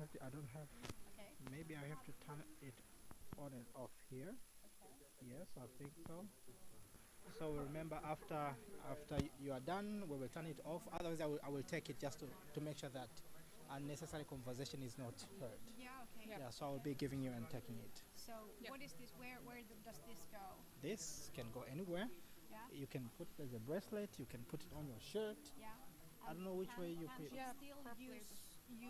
unfortunately, I don't have. Okay. Maybe I have to turn it on and off here. Okay. Yes, I think so. So remember, after you are done, we will turn it off. Otherwise, I will take it just to make sure that unnecessary conversation is not heard. Yeah. Okay. Yeah. Yeah, so I will be giving you and taking it. So Yeah. what is this? Where does this go? This can go anywhere. Yeah. You can put it as a bracelet. You can put it on your shirt. Yeah. I don't know which way you can put. it Yeah, still probably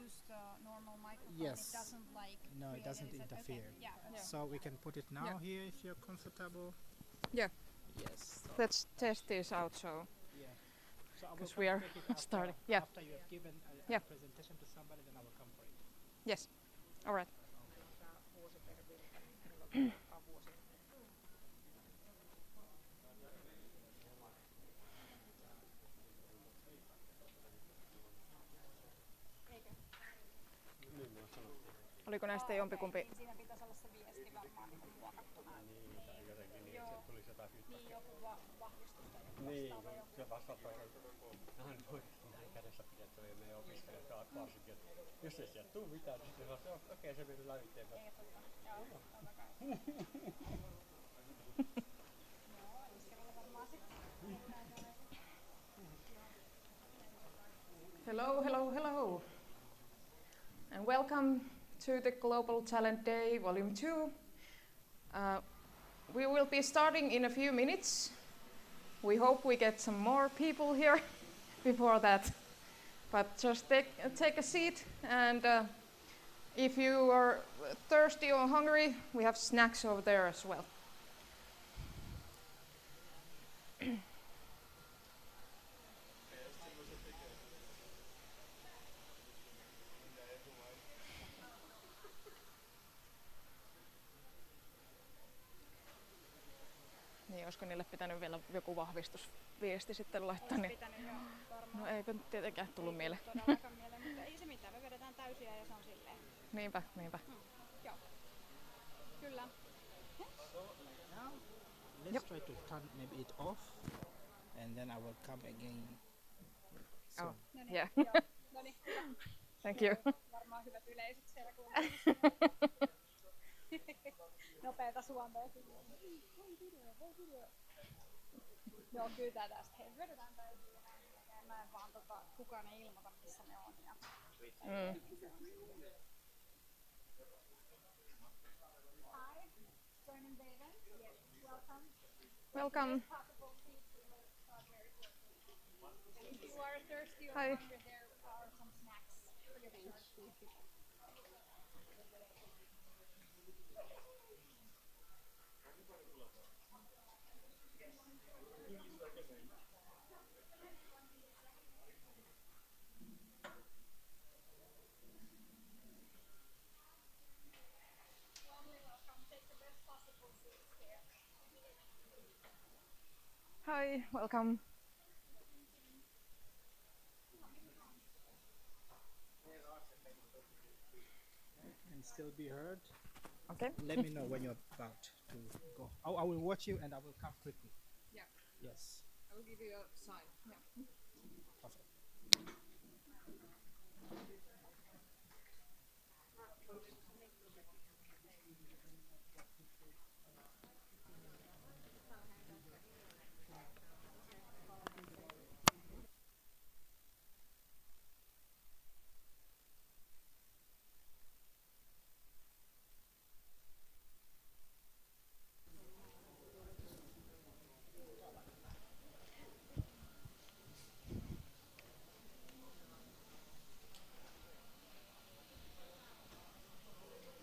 use the normal microphone? Yes. It doesn't like. No, it create doesn't any set- interfere. Okay. Yeah. Yeah. So we can put it now Yeah. here if you're comfortable. Yeah. Yes. So, Let's test this out. So yeah. So I will 'cause come we are take it after, starting. Yeah. after you have given a Yeah. presentation to somebody, then I will come for it. yes. All right. Oliko näistä jompikumpi? Niin siinä pitäisi olla se viesti varmaan niin kuin muokattuna. Joo. Niin joku vahvistus tai joku vastaava. Se vastaava hän voi kädessä pidettävä ja meidän opiskelijat varsinkin, että jos ei sieltä tule mitään, niin sitten sanoo, että okei, se meni lävitteen. Ei totta. Joo, totta kai. Joo, ensi kerralla varmaan sitten. Hello, hello, hello. And welcome to the Global Talent Day Volume 2. We will be starting in a few minutes. We hope we get some more people here before that. But just take a seat, and if you are thirsty or hungry, we have snacks over there as well. Niin, olisiko niille pitänyt vielä joku vahvistusviesti sitten laittaa? Olisi Niin. pitänyt jo varmaan. No eipä nyt tietenkään tullut mieleen. Todellakaan mieleen, mutta ei se mitään. Me vedetään täysiä ja se on silleen. Niinpä, niinpä. Joo. Kyllä. Now, let's Yep. try to turn maybe it off, and then I will come again. Oh, No niin. yeah. Joo. No niin. Thank you. Varmaan hyvät yleisöt siellä kuulemassa. Nopeeta suomea. Joo, kyllä tää tästä. Hei, vedetään täysin. Mä en vaan kukaan ei ilmoita missä ne on. Ja... Mm. Hi, joining the event. Yes, welcome. Welcome. Possible seats, we will start very quickly. And if you are thirsty or Hi. hungry, there are some snacks for your shirt. Hi, welcome. And still be heard. Okay. Let me know when you're about to go. I will watch you, and I will come quickly. Yeah. Yes. I will give you a sign. Yeah. Perfect.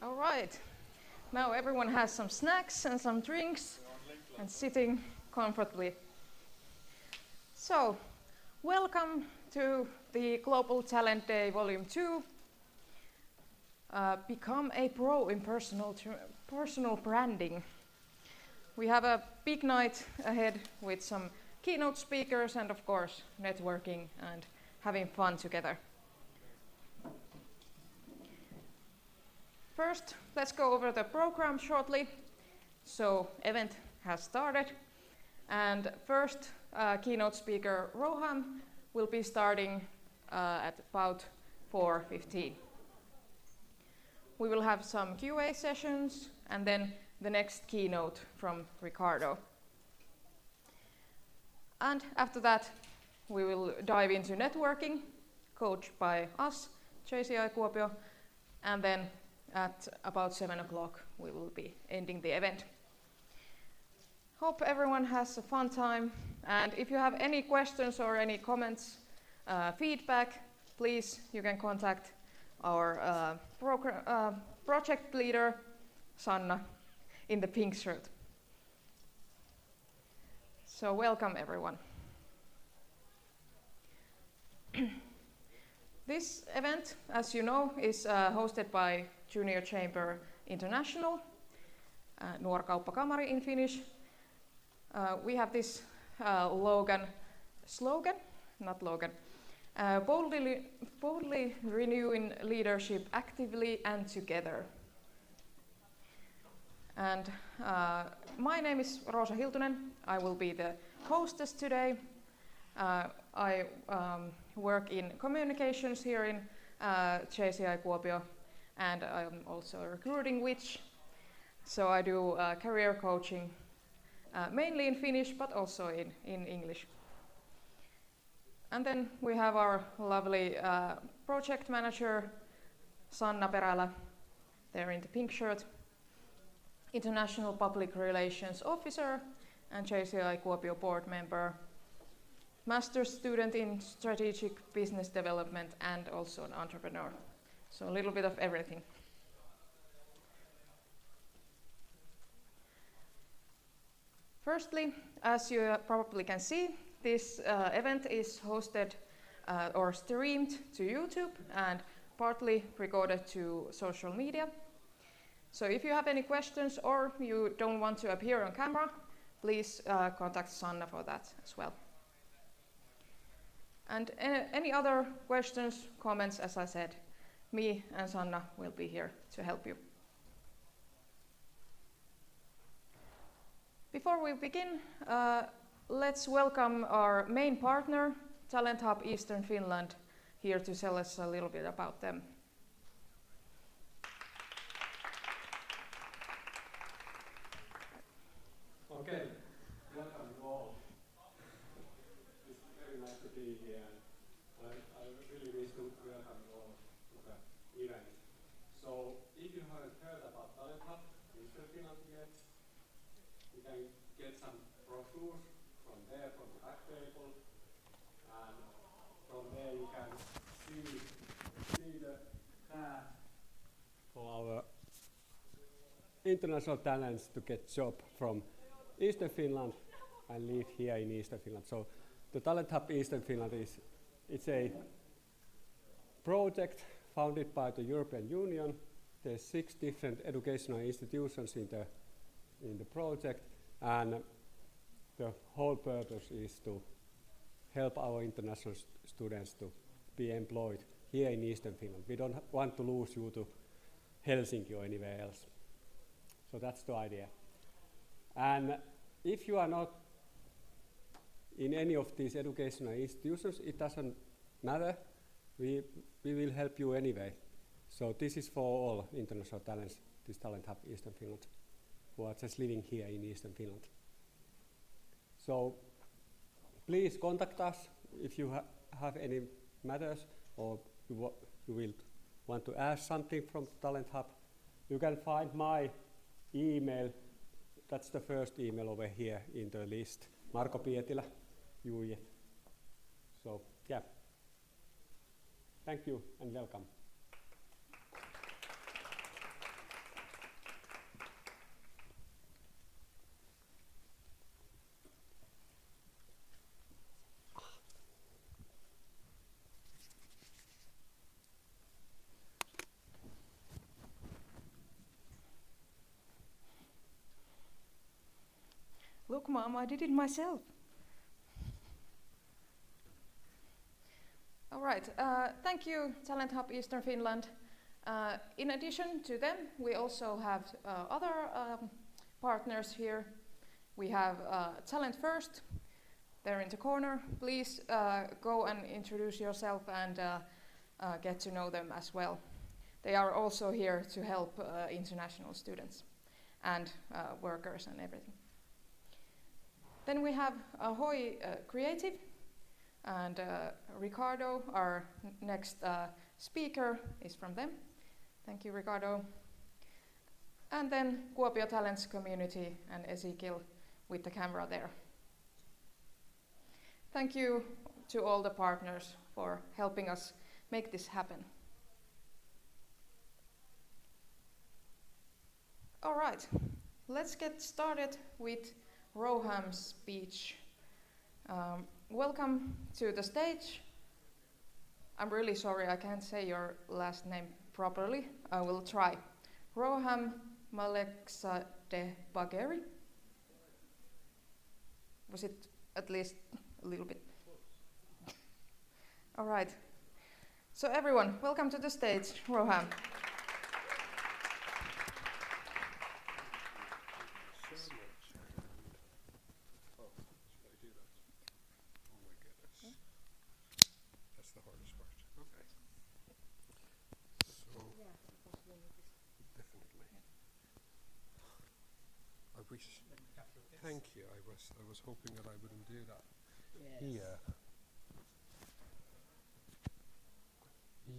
All right. Now everyone has some snacks and some drinks and sitting comfortably. So, welcome to the Global Talent Day Volume 2. Become a pro in personal branding. We have a big night ahead with some keynote speakers and of course networking and having fun together. First, let's go over the program shortly. So, event has started, and first keynote speaker Roham will be starting at about 4:15. we will have some QA sessions and then the next keynote from Ricardo. And after that, we will dive into networking, coached by us, JCI Kuopio, and then at about 7 o'clock we will be ending the event. Hope everyone has a fun time, and if you have any questions or any comments, feedback, please, you can contact our project leader, Sanna, in the pink shirt. So welcome everyone. This event, as you know, is hosted by Junior Chamber International, Nuorkauppakamari in Finnish. We have this boldly renewing leadership actively and together. And my name is Roosa Hiltunen. I will be the hostess today. I work in communications here in JCI Kuopio, and I'm also a recruiting witch. So I do career coaching, mainly in Finnish, but also in English. And then we have our lovely project manager, Sanna Perälä, there in the pink shirt, International Public Relations Officer and JCI Kuopio board member, master's student in strategic business development and also an entrepreneur. So a little bit of everything. Firstly, as you probably can see, this event is hosted or streamed to YouTube and partly recorded to social media. So if you have any questions or you don't want to appear on camera, please contact Sanna for that as well. And any other questions, comments, as I said, me and Sanna will be here to help you. Before we begin, let's welcome our main partner, Talent Hub Eastern Finland, here to tell us a little bit about them. Okay, welcome you all. It's very nice to be here. I really wish to welcome you all to the event. So, if you haven't heard about Talent Hub Eastern Finland yet, you can get some brochures from there, from the back table, and from there you can see the path for our international talents to get job from Eastern Finland and live here in Eastern Finland. So the Talent Hub Eastern Finland it's a project founded by the European Union. There's 6 different educational institutions in the project, and the whole purpose is to help our international students to be employed here in Eastern Finland. We don't want to lose you to Helsinki or anywhere else. So that's the idea. And if you are not in any of these educational institutions, it doesn't matter. We will help you anyway. So this is for all international talents, this Talent Hub Eastern Finland, who are just living here in Eastern Finland. So please contact us if you have any matters or you will want to ask something from Talent Hub. You can find my email. That's the first email over here in the list. Marko Pietilä, Juije. So, yeah. Thank you and welcome. Look, Mom, I did it myself. All right, thank you, Talent Hub Eastern Finland. In addition to them, we also have other partners here. We have Talent First, there in the corner. Please go and introduce yourself and get to know them as well. they are also here to help international students and workers and everything. Then we have Ahooy Creative, and Ricardo, our next speaker, is from them. Thank you, Ricardo. And then Kuopio Talents community and Ezekiel with the camera there. Thank you to all the partners for helping us make this happen. All right, let's get started with Roham's speech. Welcome to the stage. I'm really sorry I can't say your last name properly. I will try. Roham Malekzadehbagheri. Was it at least a little bit? All right. So everyone, welcome to the stage, Roham. Thank you. I was hoping that I wouldn't do that. Yes.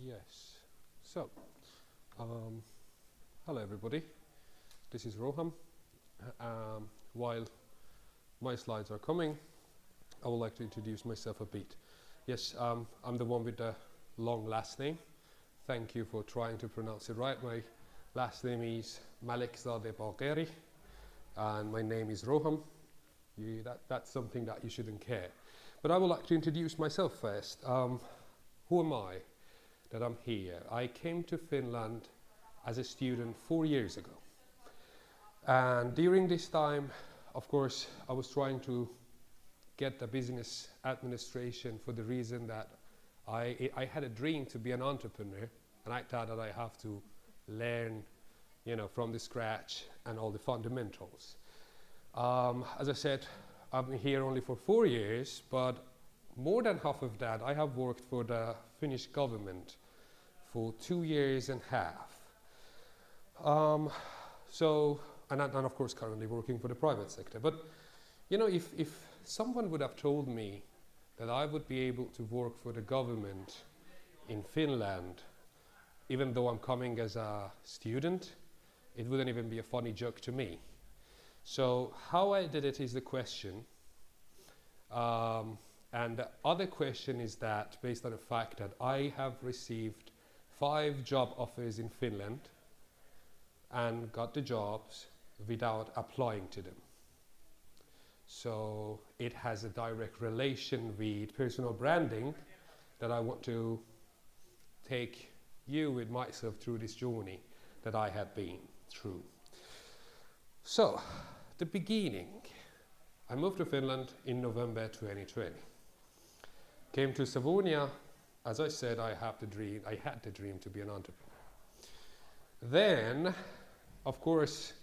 Yes. So, hello everybody. This is Roham. While my slides are coming, I would like to introduce myself a bit. Yes, I'm the one with the long last name. Thank you for trying to pronounce it right. My last name is Malekzadehbagheri. And my name is Roham. That's something that you shouldn't care. But I would like to introduce myself first. Who am I that I'm here? I came to Finland as a student 4 years ago. And during this time, of course, I was trying to get the business administration for the reason that I had a dream to be an entrepreneur, and I thought that I have to learn from the scratch and all the fundamentals. As I said, I've been here only for 4 years, but more than half of that I have worked for the Finnish government for 2 years and a half. And of course currently working for the private sector. But if someone would have told me that I would be able to work for the government in Finland, even though I'm coming as a student, it wouldn't even be a funny joke to me. So how I did it is the question. And the other question is that based on the fact that I have received 5 job offers in Finland and got the jobs without applying to them. So it has a direct relation with personal branding that I want to take you with myself through this journey that I have been through. So, the beginning. I moved to Finland in November 2020. Came to Snellmannia. As I said, I had the dream to be an entrepreneur. Then, of course,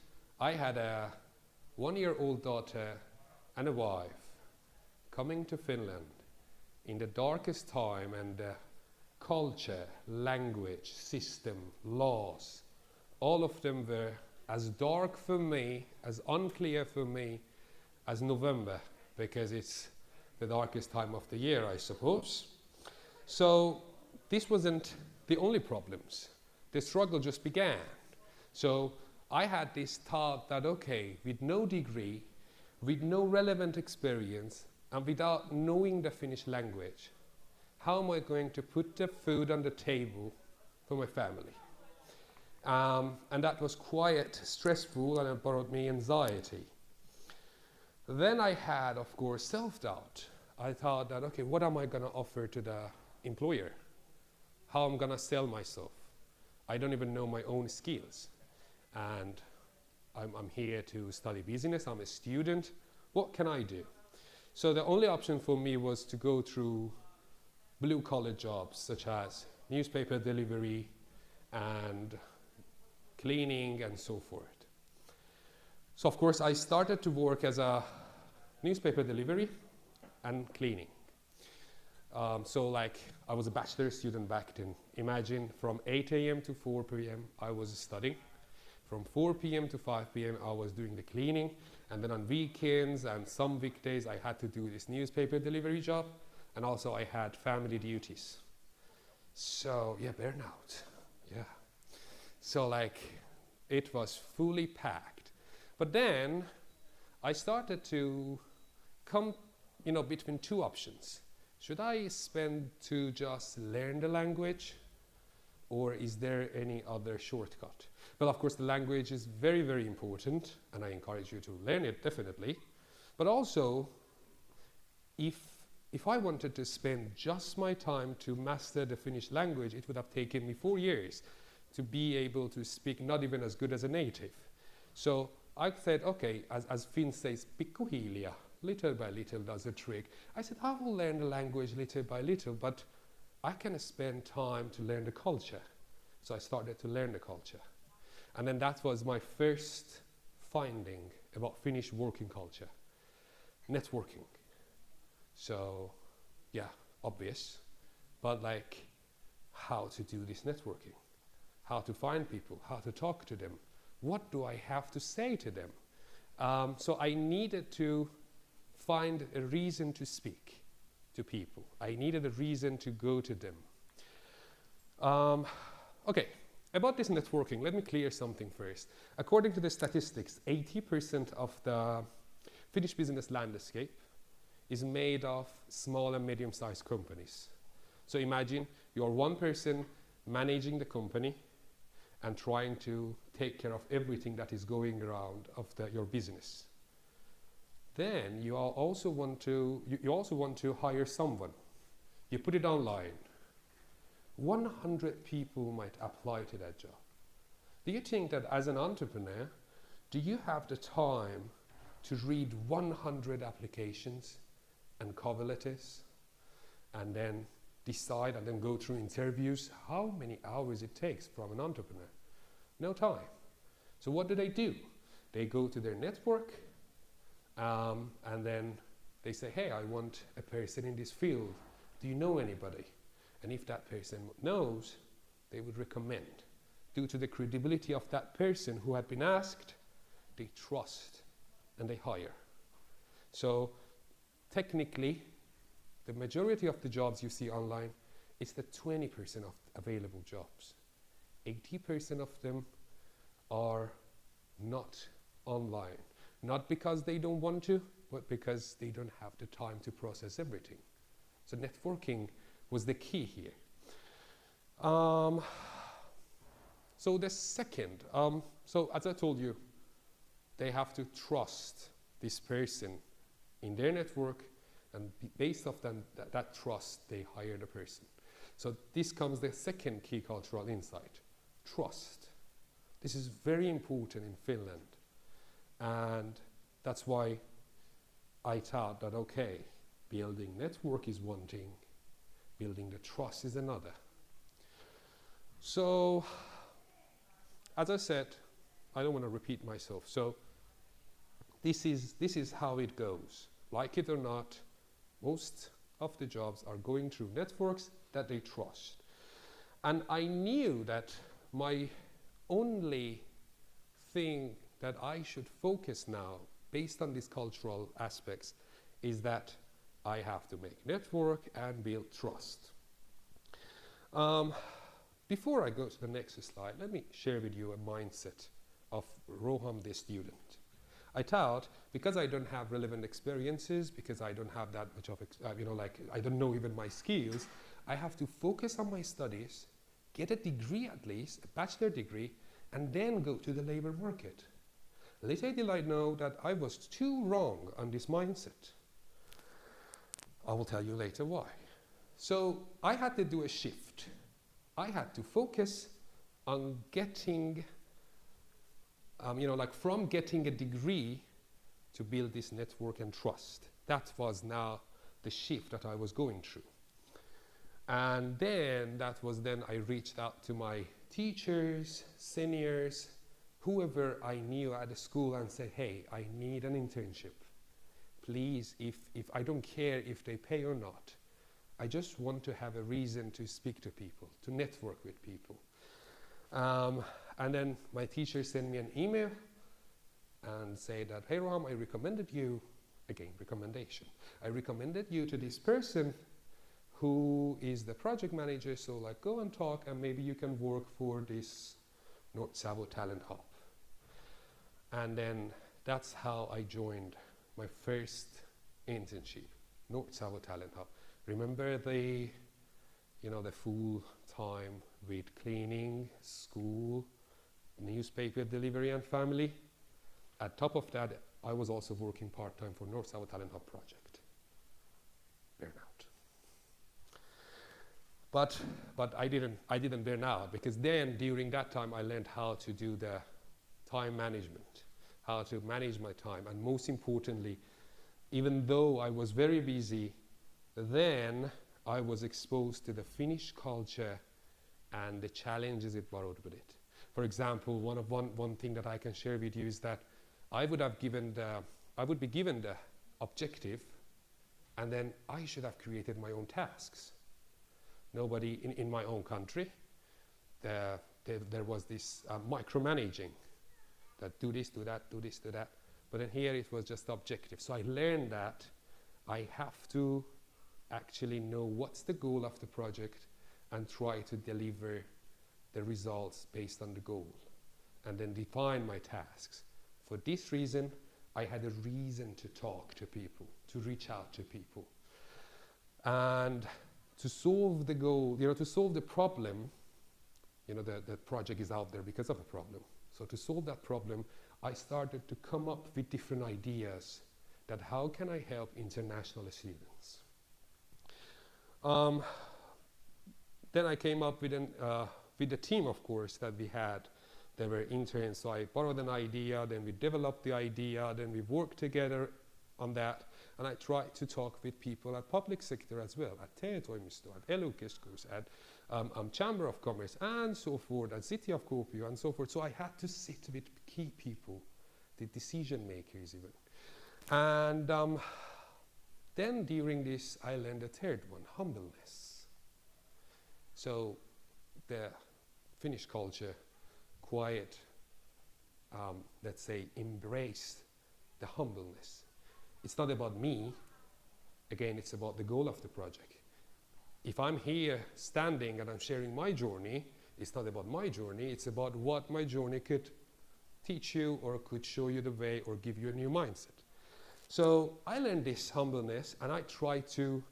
I had a 1-year-old daughter and a wife coming to Finland in the darkest time, and the culture, language, system, laws, all of them were as dark for me, as unclear for me as November, because it's the darkest time of the year, I suppose. So this wasn't the only problems. The struggle just began. So I had this thought that, okay, with no degree, with no relevant experience, and without knowing the Finnish language, how am I going to put the food on the table for my family? And that was quite stressful, and it brought me anxiety. Then I had, of course, self-doubt. I thought that, okay, what am I going to offer to the employer? How am I going to sell myself? I don't even know my own skills. And I'm here to study business. I'm a student. What can I do? So the only option for me was to go through blue-collar jobs, such as newspaper delivery and cleaning and so forth. So of course I started to work as a newspaper delivery and cleaning. So like I was a bachelor student back then. Imagine from 8 a.m. to 4 p.m. I was studying. From 4 p.m. to 5 p.m. I was doing the cleaning. And then on weekends and some weekdays I had to do this newspaper delivery job. And also I had family duties. So yeah, burnout. Yeah. So like it was fully packed. But then I started to come, between two options. Should I spend to just learn the language, or is there any other shortcut? Well, of course, the language is very, very important, and I encourage you to learn it, definitely. But also, if I wanted to spend just my time to master the Finnish language, it would have taken me 4 years to be able to speak not even as good as a native. So I said, okay, as Finn says, pikkuhiljaa, little by little does a trick. I said, I will learn the language little by little, but I can spend time to learn the culture. So I started to learn the culture. And then that was my first finding about Finnish working culture. Networking. So, yeah, obvious. But like, how to do this networking? How to find people? How to talk to them? What do I have to say to them? So I needed to find a reason to speak to people. I needed a reason to go to them. Okay, about this networking, let me clear something first. According to the statistics, 80% of the Finnish business landscape is made of small and medium-sized companies. So imagine you're one person managing the company and trying to take care of everything that is going around of your business. Then you also want to hire someone. You put it online. 100 people might apply to that job. Do you think that as an entrepreneur, do you have the time to read 100 applications and cover letters and then decide and then go through interviews? How many hours it takes from an entrepreneur? No time. So what do? They go to their network and then they say, hey, I want a person in this field. Do you know anybody? And if that person knows, they would recommend. Due to the credibility of that person who had been asked, they trust and they hire. So technically, the majority of the jobs you see online is the 20% of available jobs. 80% of them are not online. Not because they don't want to, but because they don't have the time to process everything. So networking was the key here. So the second, so as I told you, they have to trust this person in their network, and based off that trust, they hire the person. So this comes the second key cultural insight, trust. This is very important in Finland. And that's why I thought that, okay, building network is one thing, building the trust is another. So, as I said, I don't want to repeat myself. So, this is how it goes. Like it or not, most of the jobs are going through networks that they trust. And I knew that my only thing that I should focus now, based on these cultural aspects, is that I have to make network and build trust. Before I go to the next slide, let me share with you a mindset of Roham, the student. I thought, because I don't have relevant experiences, because I don't have that much of, I don't know even my skills, I have to focus on my studies, get a degree at least, a bachelor degree, and then go to the labor market. Little did I know that I was too wrong on this mindset. I will tell you later why. So I had to do a shift. I had to focus on getting, from getting a degree to build this network and trust. That was now the shift that I was going through. And then I reached out to my teachers, seniors, whoever I knew at the school and said, hey, I need an internship. Please, if I don't care if they pay or not, I just want to have a reason to speak to people, to network with people. And then my teacher sent me an email and said that, hey Roham, I recommended you, again, recommendation. I recommended you to this person who is the project manager, so like go and talk and maybe you can work for this North Savo Talent Hub. And then that's how I joined my first internship, North Savo Talent Hub. Remember the full time with cleaning, school, newspaper delivery and family. At top of that, I was also working part-time for North Savo Talent Hub project. Burnout. But I didn't burn out, because then during that time I learned how to do the time management, how to manage my time, and most importantly, even though I was very busy, then I was exposed to the Finnish culture and the challenges it brought with it. For example, one thing that I can share with you is that I would be given the objective, and then I should have created my own tasks. Nobody in my own country, there was this micromanaging, that do this, do that, do this, do that. But then here it was just objective. So I learned that I have to actually know what's the goal of the project and try to deliver the results based on the goal, and then define my tasks. For this reason, I had a reason to talk to people, to reach out to people. And to solve the goal, to solve the problem, the project is out there because of a problem. So to solve that problem, I started to come up with different ideas that how can I help international students. Then I came up with the team, of course, that we had. There were interns, so I borrowed an idea, then we developed the idea, then we worked together on that, and I tried to talk with people at public sector as well, at TE-toimisto, at ely-keskus, at Chamber of Commerce, and so forth, at City of Kuopio, and so forth. So I had to sit with key people, the decision makers even. And then during this, I learned a third one, humbleness. So the Finnish culture quite, let's say, embraced the humbleness. It's not about me. Again, it's about the goal of the project. If I'm here standing and I'm sharing my journey, it's not about my journey, it's about what my journey could teach you or could show you the way or give you a new mindset. So I learned this humbleness and I try to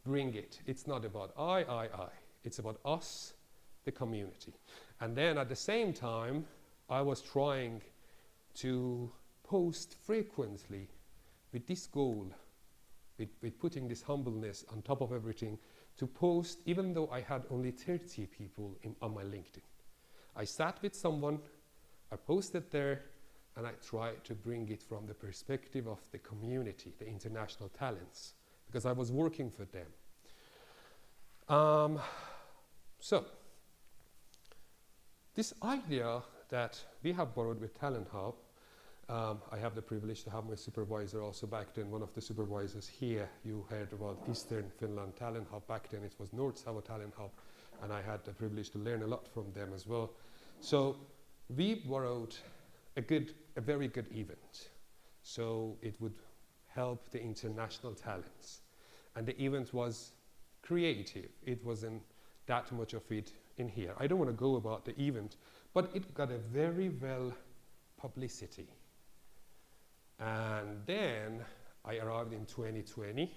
bring it. It's not about I. It's about us, the community. And then at the same time, I was trying to post frequently with this goal, with putting this humbleness on top of everything, to post even though I had only 30 people on my LinkedIn. I sat with someone, I posted there, and I tried to bring it from the perspective of the community, the international talents, because I was working for them. So, this idea that we have borrowed with Talent Hub, I have the privilege to have my supervisor also back then, one of the supervisors here. You heard about Eastern Finland Talent Hub. Back then it was North Savo Talent Hub, and I had the privilege to learn a lot from them as well. So we borrowed a very good event. So it would help the international talents. And the event was creative. It wasn't that much of it in here. I don't want to go about the event, but it got a very well publicity. And then I arrived in 2020,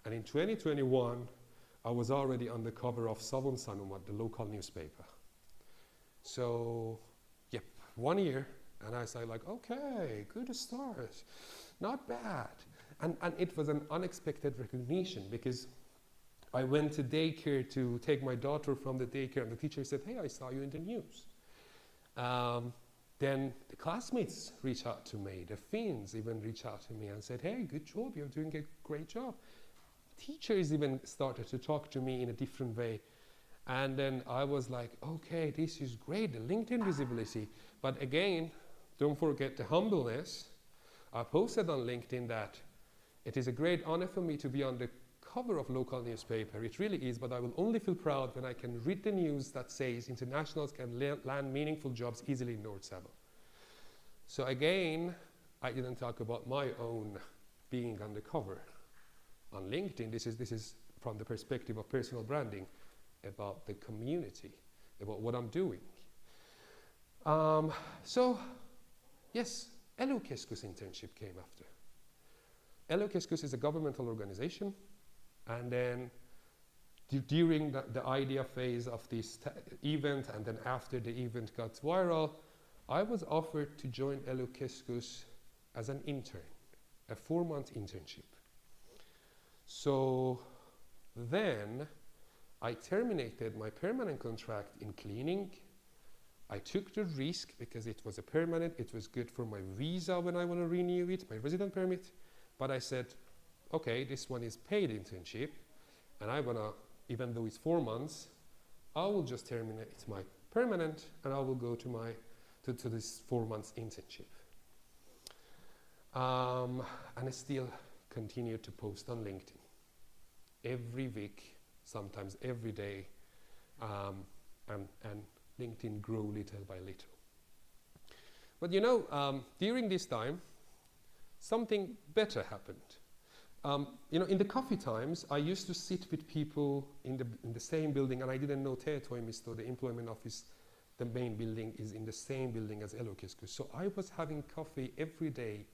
and in 2021 I was already on the cover of Savon Sanomat, the local newspaper. So, yep, 1 year, and I said like, okay, good start, not bad. And it was an unexpected recognition, because I went to daycare to take my daughter from the daycare, and the teacher said, hey, I saw you in the news. Then the classmates reached out to me, the Finns even reached out to me and said, hey, good job, you're doing a great job. Teachers even started to talk to me in a different way. And then I was like, okay, this is great, the LinkedIn visibility. But again, don't forget the humbleness. I posted on LinkedIn that it is a great honor for me to be on the cover of local newspaper. It really is, but I will only feel proud when I can read the news that says internationals can land meaningful jobs easily in North Savo. So again, I didn't talk about my own being on the cover on LinkedIn. This is from the perspective of personal branding, about the community, about what I'm doing. So yes, Ely-keskus internship came after. Ely-keskus is a governmental organization, and then during the idea phase of this event, and then after the event got viral, I was offered to join Ely-keskus as an intern, a 4-month internship. So then I terminated my permanent contract in cleaning. I took the risk because it was a permanent, it was good for my visa when I want to renew it, my resident permit. But I said, okay, this one is paid internship, and I want to, even though it's 4 months, I will just terminate my permanent and I will go to this 4 months internship. And I still continue to post on LinkedIn every week, sometimes every day, and LinkedIn grew little by little. But you know, during this time, something better happened. You know, in the coffee times, I used to sit with people in the same building, and I didn't know TE-toimisto, the employment office, the main building is in the same building as Ely-keskus. So I was having coffee every day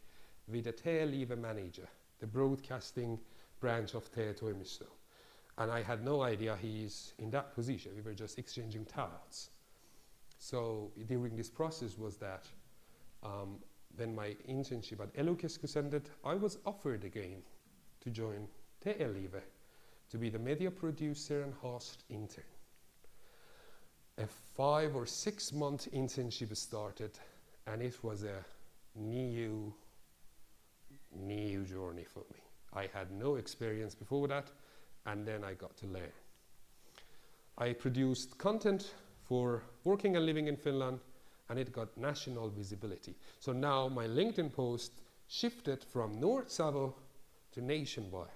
with a TE-live manager, the broadcasting branch of TE-toimisto. And I had no idea he's in that position. We were just exchanging towels. So during this process was that when my internship at Ely-keskus ended, I was offered again to join TE-live to be the media producer and host intern. A 5 or 6 month internship started, and it was a new journey for me. I had no experience before that, and then I got to learn. I produced content for working and living in Finland, and it got national visibility. So now my LinkedIn post shifted from North Savo to nationwide.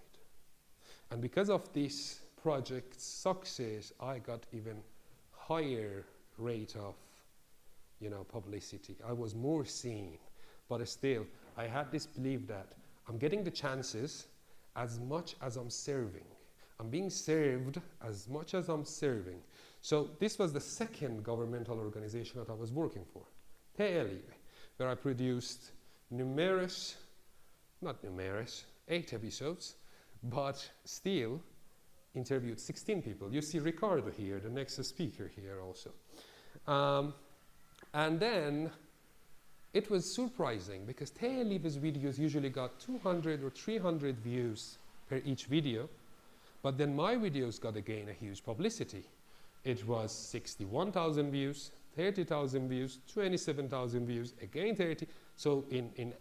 And because of this project's success, I got even higher rate of, you know, publicity. I was more seen, but still, I had this belief that I'm getting the chances as much as I'm serving. I'm being served as much as I'm serving. So this was the second governmental organization that I was working for, TE-live, where I produced 8 episodes, but still interviewed 16 people. You see Ricardo here, the next speaker here also. And then it was surprising because TE-live's videos usually got 200 or 300 views per each video, but then my videos got again a huge publicity. It was 61,000 views, 30,000 views, 27,000 views, again 30. So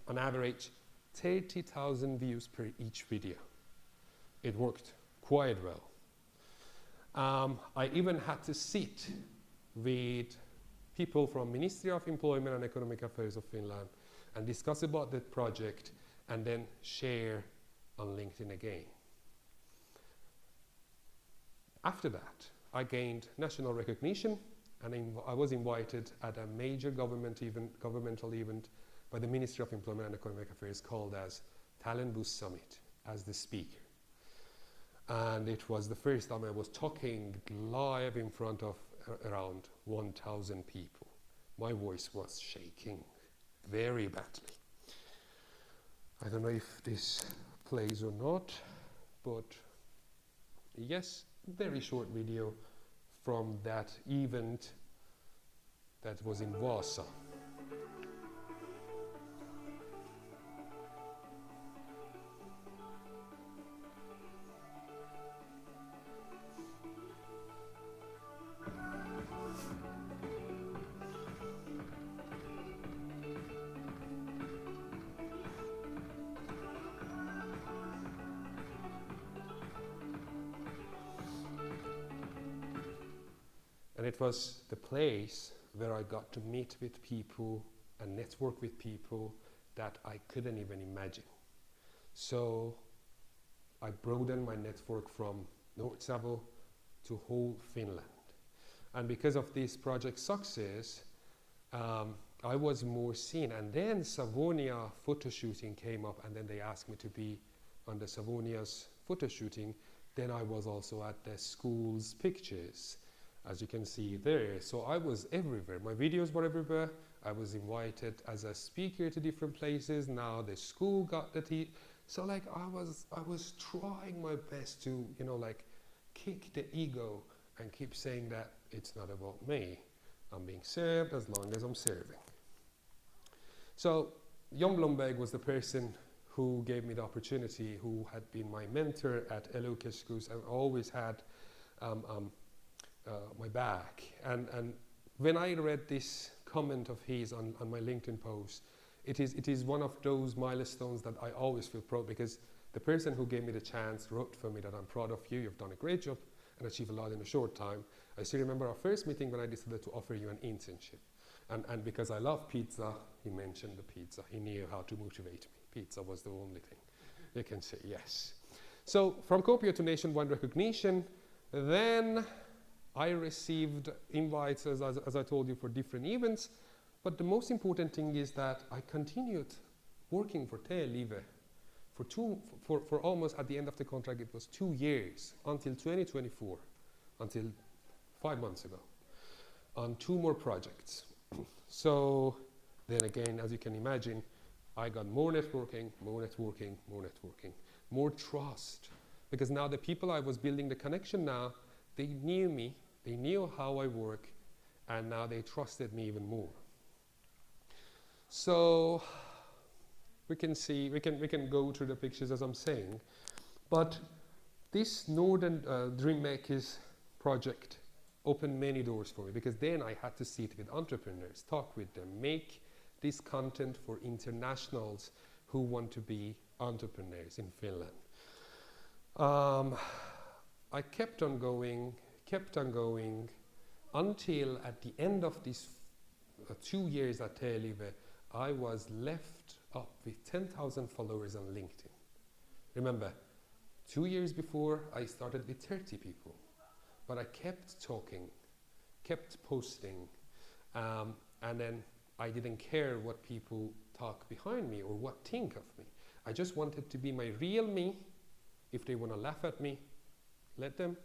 on average, 30,000 views per each video. It worked quite well. I even had to sit with people from Ministry of Employment and Economic Affairs of Finland and discuss about the project and then share on LinkedIn again. After that, I gained national recognition, and I was invited at a major governmental event by the Ministry of Employment and Economic Affairs called as Talent Bus Summit as the speaker. And it was the first time I was talking live in front of around 1,000 people. My voice was shaking very badly. I don't know if this plays or not, but yes, very short video from that event that was in Vasa. And it was the place where I got to meet with people and network with people that I couldn't even imagine. So I broadened my network from North Savo to whole Finland. And because of this project success, I was more seen. And then Savonia photo shooting came up, and then they asked me to be on the Savonia's photo shooting. Then I was also at the school's pictures, as you can see there. So I was everywhere. My videos were everywhere. I was invited as a speaker to different places. Now the school got the so like I was trying my best to, you know, like kick the ego and keep saying that it's not about me. I'm being served as long as I'm serving. So Jon Blomberg was the person who gave me the opportunity, who had been my mentor at LO-keskus and always had my back. And when I read this comment of his on my LinkedIn post, it is one of those milestones that I always feel proud, because the person who gave me the chance wrote for me that I'm proud of you, you've done a great job and achieved a lot in a short time. I still remember our first meeting when I decided to offer you an internship. And because I love pizza, he mentioned the pizza. He knew how to motivate me. Pizza was the only thing. You can say yes. So from Kuopio to nationwide recognition, then I received invites, as I told you, for different events. But the most important thing is that I continued working for Live for almost, at the end of the contract, it was 2 years, until 2024, until 5 months ago, on 2 more projects. So then again, as you can imagine, I got more networking, more trust. Because now the people I was building the connection now, they knew me, they knew how I work, and now they trusted me even more. So we can see, we can go through the pictures as I'm saying, but this Northern Dream Makers project opened many doors for me, because then I had to sit with entrepreneurs, talk with them, make this content for internationals who want to be entrepreneurs in Finland. I kept on going until at the end of these 2 years at Live, I was left up with 10,000 followers on LinkedIn. Remember, 2 years before I started with 30 people, but I kept talking, kept posting, and then I didn't care what people talk behind me or what think of me. I just wanted to be my real me. If they want to laugh at me, let them.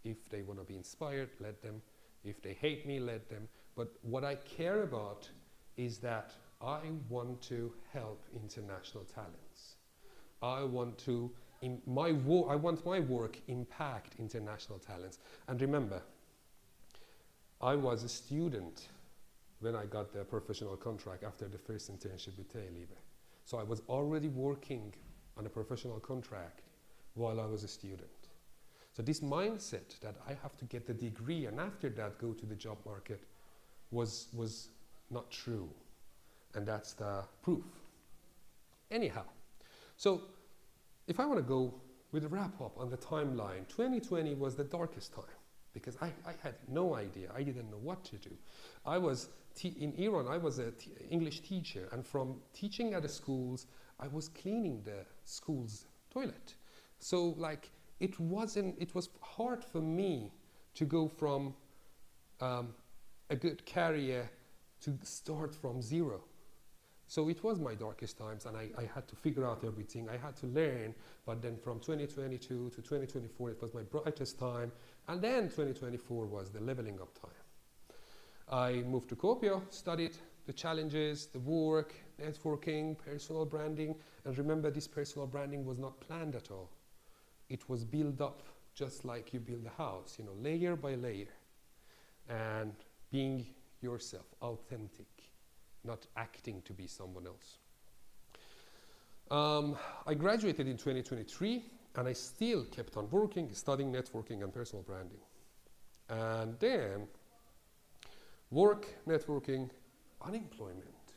If they want to be inspired, let them. If they hate me, let them. But what I care about is that I want to help international talents. I want to, I want my work impact international talents. And remember, I was a student when I got the professional contract after the first internship with Live. So I was already working on a professional contract while I was a student. So this mindset that I have to get the degree and after that go to the job market was not true. And that's the proof. Anyhow, so if I want to go with a wrap up on the timeline, 2020 was the darkest time because I had no idea. I didn't know what to do. I was in Iran, I was an English teacher, and from teaching at the schools, I was cleaning the school's toilet. So like it was hard for me to go from a good career to start from zero. So it was my darkest times, and I had to figure out everything. I had to learn, but then from 2022 to 2024, it was my brightest time, and then 2024 was the leveling up time. I moved to Kuopio, studied the challenges, the work, networking, personal branding, and remember, this personal branding was not planned at all. It was built up just like you build a house, you know, layer by layer, and being yourself, authentic, not acting to be someone else. I graduated in 2023, and I still kept on working, studying networking and personal branding. And then work, networking, unemployment,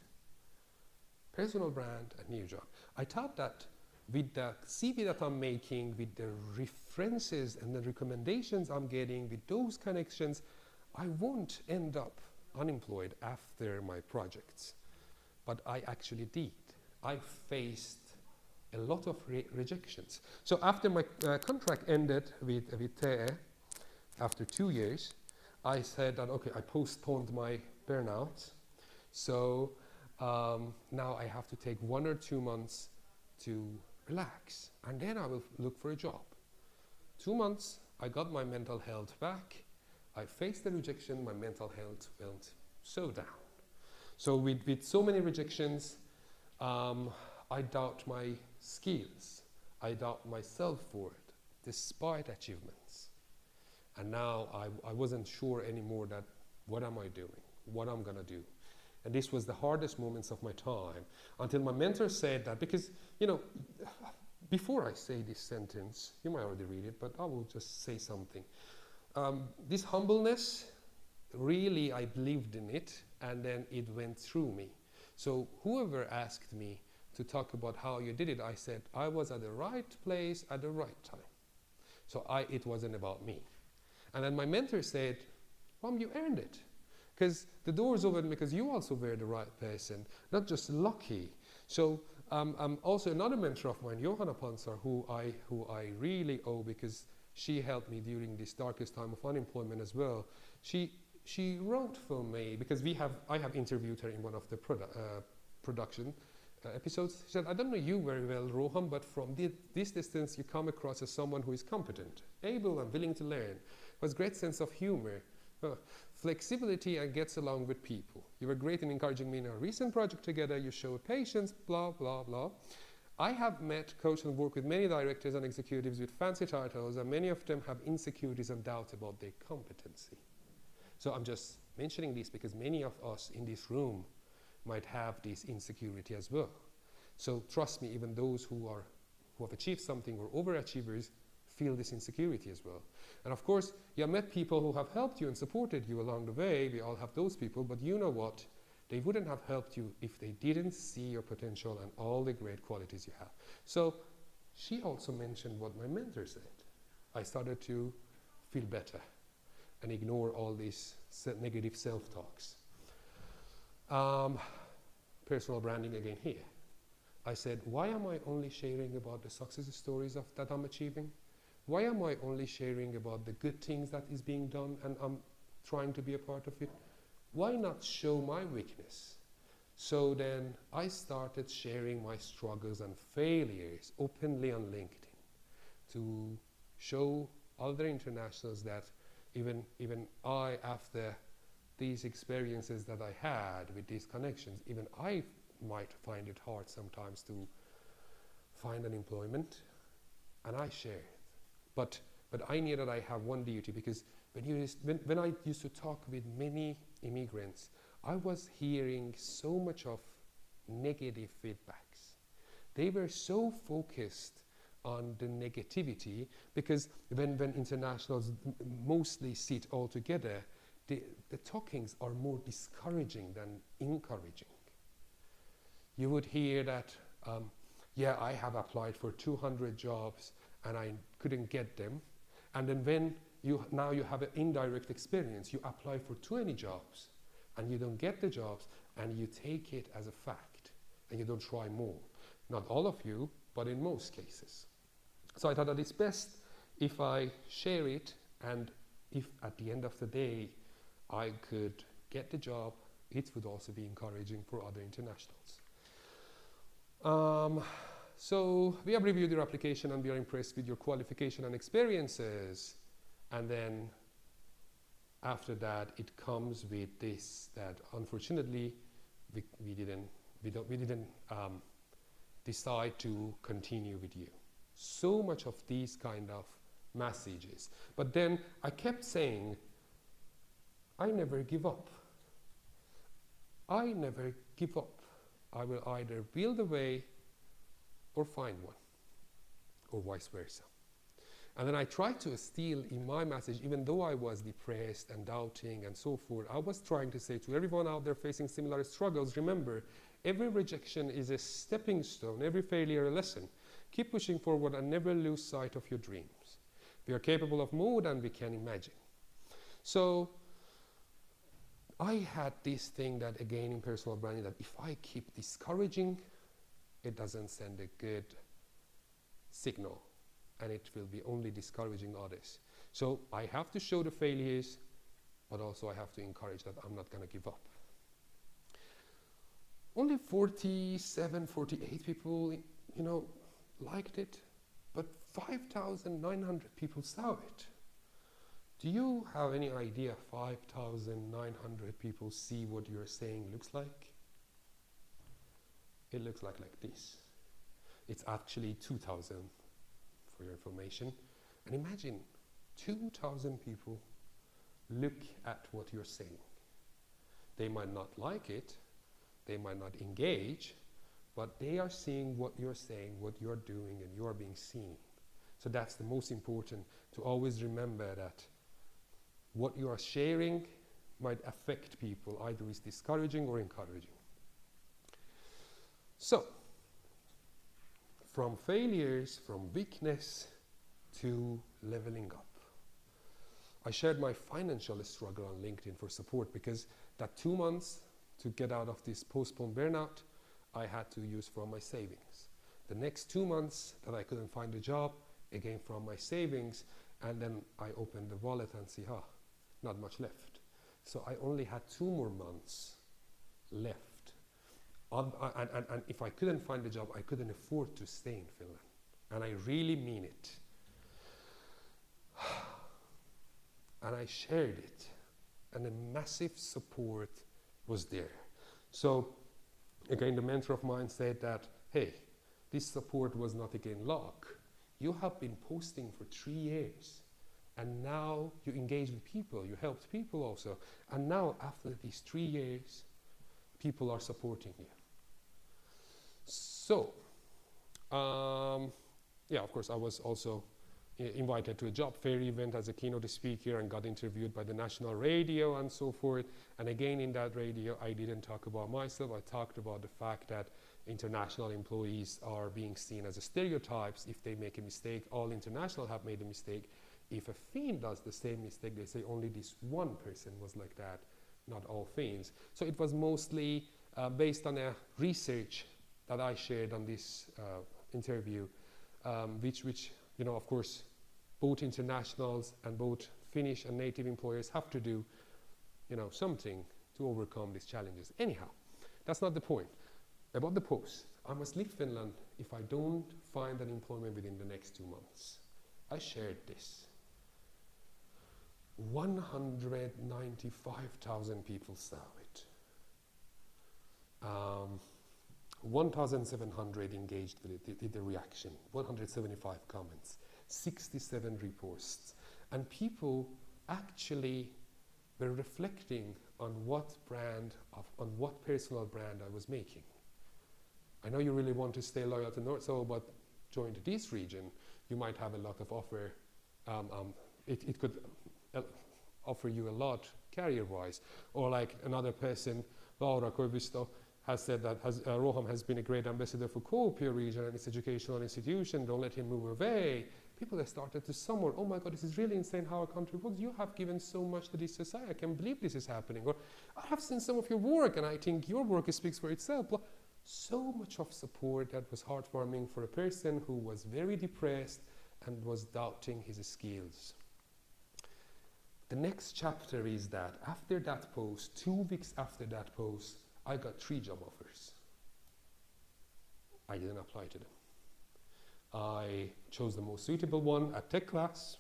personal brand, a new job. I thought that with the CV that I'm making, with the references and the recommendations I'm getting, with those connections, I won't end up unemployed after my projects. But I actually did. I faced a lot of rejections. So after my contract ended with TE, after 2 years, I said that, okay, I postponed my burnout. So now I have to take 1 or 2 months to relax, and then I will look for a job. 2 months, I got my mental health back. I faced the rejection, my mental health went so down. So with so many rejections, I doubt my skills. I doubt my self-worth, despite achievements. And now I wasn't sure anymore that what am I doing, what I'm gonna do. And this was the hardest moments of my time, until my mentor said that, because, you know, before I say this sentence, you might already read it, but I will just say something. This humbleness, really I believed in it, and then it went through me. So whoever asked me to talk about how you did it, I said I was at the right place at the right time. So it wasn't about me. And then my mentor said, Roham, you earned it. Because the doors opened because you also were the right person, not just lucky. So also another mentor of mine, Johanna Pansar, who I really owe, because she helped me during this darkest time of unemployment as well. She wrote for me, because I have interviewed her in one of the production episodes. She said, I don't know you very well, Roham, but from this distance you come across as someone who is competent, able and willing to learn, has great sense of humor, flexibility, and gets along with people. You were great in encouraging me in our recent project together. You showed patience, blah, blah, blah. I have met, coached, and worked with many directors and executives with fancy titles, and many of them have insecurities and doubts about their competency. So I'm just mentioning this because many of us in this room might have this insecurity as well. So trust me, even those who have achieved something or overachievers feel this insecurity as well. And of course, you have met people who have helped you and supported you along the way. We all have those people, but you know what? They wouldn't have helped you if they didn't see your potential and all the great qualities you have. So she also mentioned what my mentor said. I started to feel better and ignore all these negative self-talks. Personal branding again here. I said, why am I only sharing about the success stories that I'm achieving? Why am I only sharing about the good things that is being done and I'm trying to be a part of it? Why not show my weakness? So then I started sharing my struggles and failures openly on LinkedIn to show other internationals that even I, after these experiences that I had with these connections, even I might find it hard sometimes to find an employment, and I shared. But I knew that I have one duty, because when I used to talk with many immigrants, I was hearing so much of negative feedbacks. They were so focused on the negativity, because when internationals mostly sit all together, the talkings are more discouraging than encouraging. You would hear that, yeah, I have applied for 200 jobs and I couldn't get them. And then when now you have an indirect experience, you apply for 20 jobs and you don't get the jobs, and you take it as a fact and you don't try more. Not all of you, but in most cases. So I thought that it's best if I share it, and if at the end of the day I could get the job, it would also be encouraging for other internationals. So we have reviewed your application and we are impressed with your qualification and experiences. And then after that it comes with this, that unfortunately we didn't decide to continue with you. So much of these kind of messages. But then I kept saying, I never give up. I never give up. I will either build a way or find one, or vice versa. And then I tried to steal in my message, even though I was depressed and doubting and so forth, I was trying to say to everyone out there facing similar struggles, remember, every rejection is a stepping stone, every failure a lesson. Keep pushing forward and never lose sight of your dreams. We are capable of more than we can imagine. So I had this thing that, again, in personal branding, that if I keep discouraging, it doesn't send a good signal, and it will be only discouraging others. So I have to show the failures, but also I have to encourage that I'm not going to give up. Only 47, 48 people, liked it, but 5,900 people saw it. Do you have any idea 5,900 people see what you're saying looks like? It looks like this. It's actually 2,000 for your information. And imagine 2,000 people look at what you're saying. They might not like it, they might not engage, but they are seeing what you're saying, what you're doing, and you're being seen. So that's the most important, to always remember that what you are sharing might affect people, either it's discouraging or encouraging. So, from failures, from weakness to leveling up. I shared my financial struggle on LinkedIn for support because that 2 months to get out of this postponed burnout, I had to use from my savings. The next 2 months that I couldn't find a job, again from my savings, and then I opened the wallet and see, not much left. So I only had 2 more months left. And if I couldn't find a job, I couldn't afford to stay in Finland. And I really mean it. And I shared it. And a massive support was there. So again, the mentor of mine said that, hey, this support was not again luck. You have been posting for 3 years. And now you engage with people, you helped people also. And now after these 3 years, people are supporting you. So, of course, I was also invited to a job fair event as a keynote speaker and got interviewed by the national radio and so forth. And again, in that radio, I didn't talk about myself. I talked about the fact that international employees are being seen as stereotypes. If they make a mistake, all international have made a mistake. If a Finn does the same mistake, they say only this one person was like that, not all Finns. So it was mostly based on a research that I shared on this interview, which of course, both internationals and both Finnish and native employers have to do, something to overcome these challenges. Anyhow, that's not the point. About the post, I must leave Finland if I don't find an employment within the next 2 months. I shared this. 195,000 people saw it. 1,700 engaged with it, did the reaction, 175 comments, 67 reposts. And people actually were reflecting on what personal brand I was making. I know you really want to stay loyal to North, but join this region, you might have a lot of offer. It could offer you a lot career-wise. Or like another person, Laura Koivisto, has said that Roham has been a great ambassador for Kuopio region and its educational institution, don't let him move away. People have started to summon, oh my God, this is really insane how our country works. You have given so much to this society, I can't believe this is happening. Or I have seen some of your work and I think your work speaks for itself. So much of support that was heartwarming for a person who was very depressed and was doubting his skills. The next chapter is that after that post, 2 weeks after that post, I got 3 job offers. I didn't apply to them. I chose the most suitable one at tech class,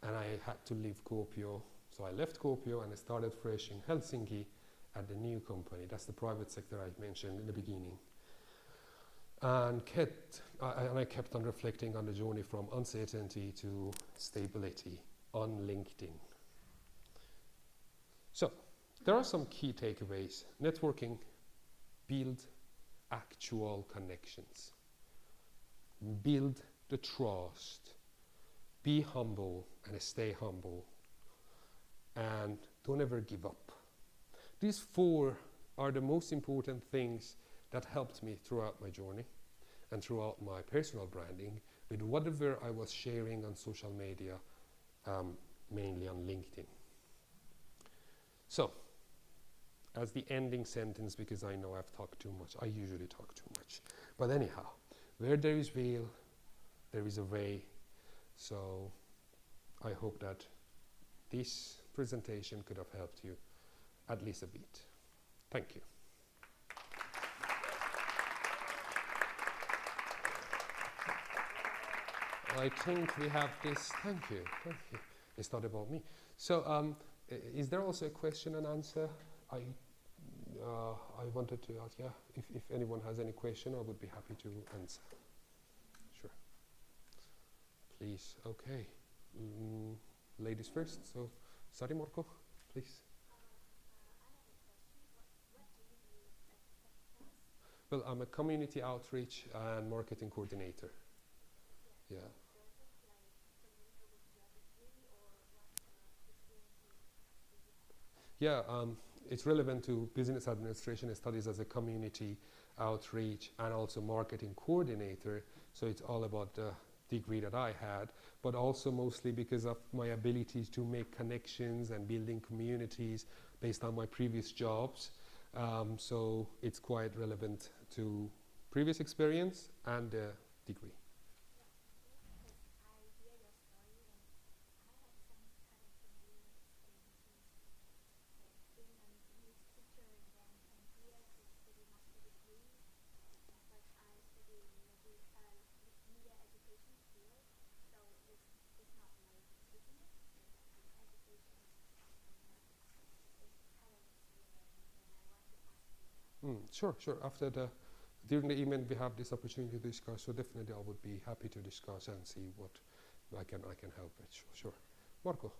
and I had to leave Kuopio. So I left Kuopio and I started fresh in Helsinki at the new company. That's the private sector I mentioned in the beginning. And I kept on reflecting on the journey from uncertainty to stability on LinkedIn. So, there are some key takeaways. Networking, build actual connections. Build the trust. Be humble and stay humble. And don't ever give up. These 4 are the most important things that helped me throughout my journey and throughout my personal branding with whatever I was sharing on social media, mainly on LinkedIn. So, as the ending sentence, because I know I've talked too much, I usually talk too much. But anyhow, where there is will, there is a way. So I hope that this presentation could have helped you at least a bit. Thank you. I think we have this. Thank you. Thank you. It's not about me. So, is there also a question and answer? I wanted to ask. Yeah, if anyone has any question, I would be happy to answer. Sure. Please. Okay. Ladies first. So, Sari Morko, please. Well, I'm a community outreach and marketing coordinator. Yeah. Yeah, it's relevant to business administration and studies as a community outreach and also marketing coordinator. So it's all about the degree that I had, but also mostly because of my ability to make connections and building communities based on my previous jobs. So it's quite relevant to previous experience and the degree. Sure. During the event we have this opportunity to discuss, so definitely I would be happy to discuss and see what I can help with. Sure. Marco.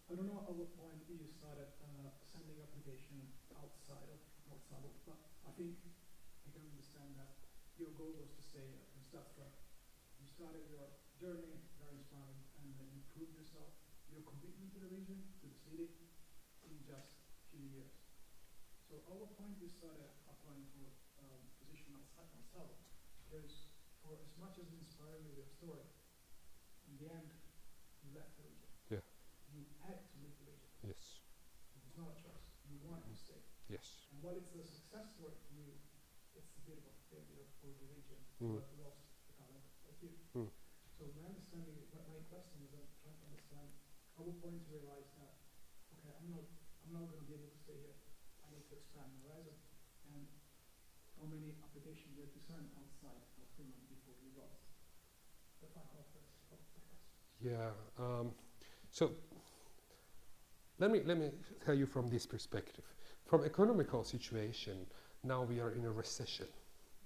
I don't know at what point you started sending application outside of, but I think I can understand that your goal was to stay and start from. You started your journey, very inspiring, and then you proved yourself, your commitment to the region, to the city, in just a few years. So at what point you started applying for position outside myself? Because for as much as it inspired me with your story, in the end, you left the region. Yeah. You had to leave the region. Yes. It was not a choice. You wanted to stay. Yes. And while it's a success story for you, it's a bit of a failure for the region who have lost the talent like you. So my understanding, my question is, I'm trying to understand at what point you realize that, okay, I'm not going to be able to stay here. I need to expand my horizon. And how many applications you had to send outside of Finland before you got the final offers of the class? Yeah. So let me tell you from this perspective. From economical situation, now we are in a recession.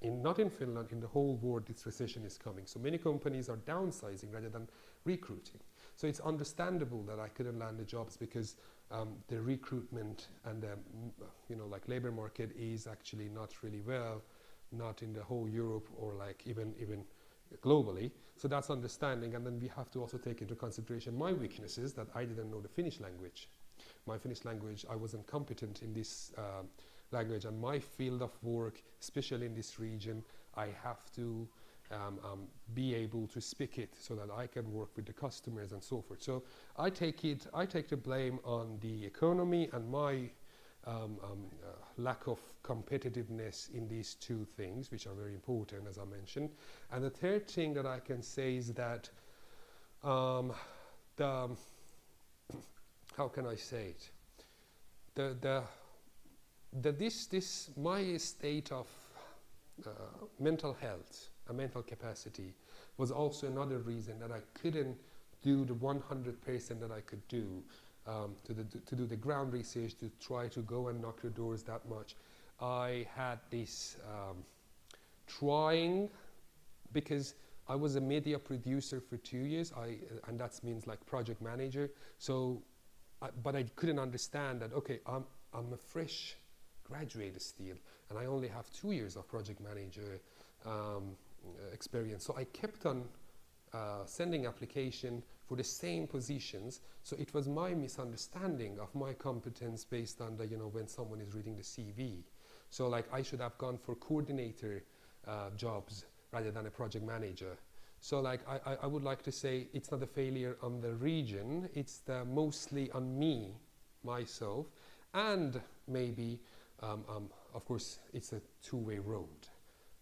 Not in Finland, in the whole world, this recession is coming. So many companies are downsizing rather than recruiting. So it's understandable that I couldn't land the jobs because the recruitment and the like labor market is actually not really well, not in the whole Europe or like even globally. So that's understanding. And then we have to also take into consideration my weaknesses, that I didn't know the Finnish language. My Finnish language, I wasn't competent in this language, and my field of work, especially in this region, I have to be able to speak it so that I can work with the customers and so forth. So I take the blame on the economy and my lack of competitiveness in these two things, which are very important, as I mentioned. And the third thing that I can say is that how can I say it? My state of mental health and mental capacity was also another reason that I couldn't do the 100% that I could do, to do the ground research, to try to go and knock the doors that much. I had this trying, because I was a media producer for 2 years, and that means like project manager. So, but I couldn't understand that. Okay, I'm a fresh graduate still, and I only have 2 years of project manager experience. So I kept on sending application for the same positions. So it was my misunderstanding of my competence based on the, when someone is reading the CV. So like I should have gone for coordinator jobs rather than a project manager. So like I would like to say it's not a failure on the region, it's mostly on me, myself, and maybe of course, it's a two-way road.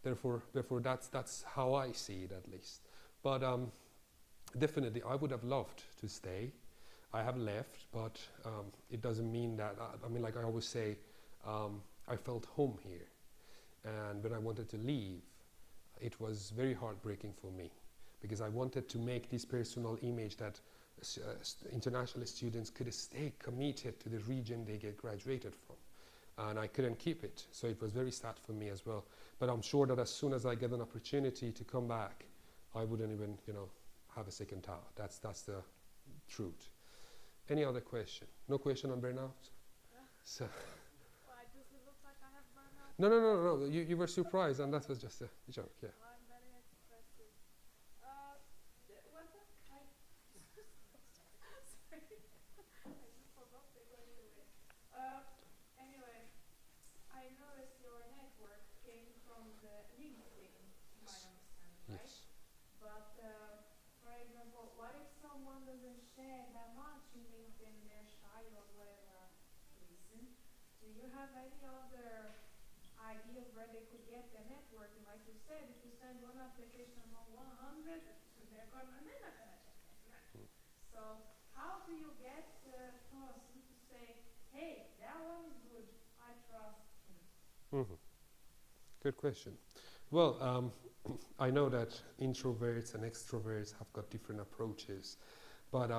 Therefore, that's how I see it, at least. But definitely, I would have loved to stay. I have left, but it doesn't mean that. I mean, like I always say, I felt home here, and when I wanted to leave, it was very heartbreaking for me, because I wanted to make this personal image that international students could stay committed to the region they get graduated from, and I couldn't keep it. So it was very sad for me as well. But I'm sure that as soon as I get an opportunity to come back, I wouldn't even, have a second thought. That's the truth. Any other question? No question on burnout? So. Why does it look like I have burnout? No. You were surprised, and that was just a joke. Yeah. Well, I'm very expressive. What the? Sorry. I just forgot they were anyway. Anyway, I noticed your network came from the LinkedIn, if I understand right? Yes. But for example, what if someone doesn't share that much in LinkedIn, they're shy or whatever reason? Do you have any other ideas where they could get the networking? Like you said, if you send one application among 100, they're gonna check it, right? So how do you get the person to say, hey, that one is good, I trust him? Good question. Well, I know that introverts and extroverts have got different approaches, but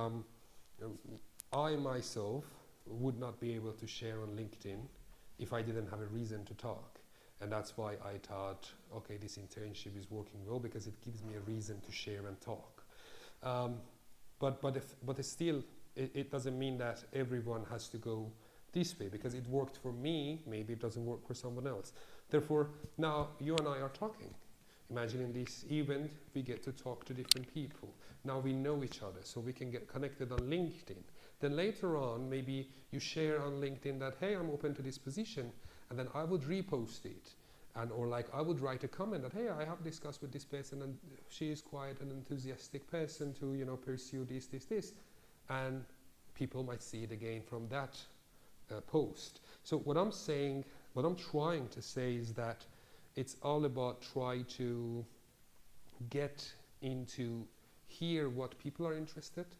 I myself would not be able to share on LinkedIn if I didn't have a reason to talk. And that's why I thought, okay, this internship is working well, because it gives me a reason to share and talk. But still, it doesn't mean that everyone has to go this way, because it worked for me, maybe it doesn't work for someone else. Therefore, now you and I are talking. Imagine in this event, we get to talk to different people. Now we know each other, so we can get connected on LinkedIn. Then later on, maybe you share on LinkedIn that, hey, I'm open to this position, and then I would repost it. Or like I would write a comment that, hey, I have discussed with this person, and she is quite an enthusiastic person to, pursue this. And people might see it again from that post. So what I'm trying to say is that it's all about try to get into hear what people are interested.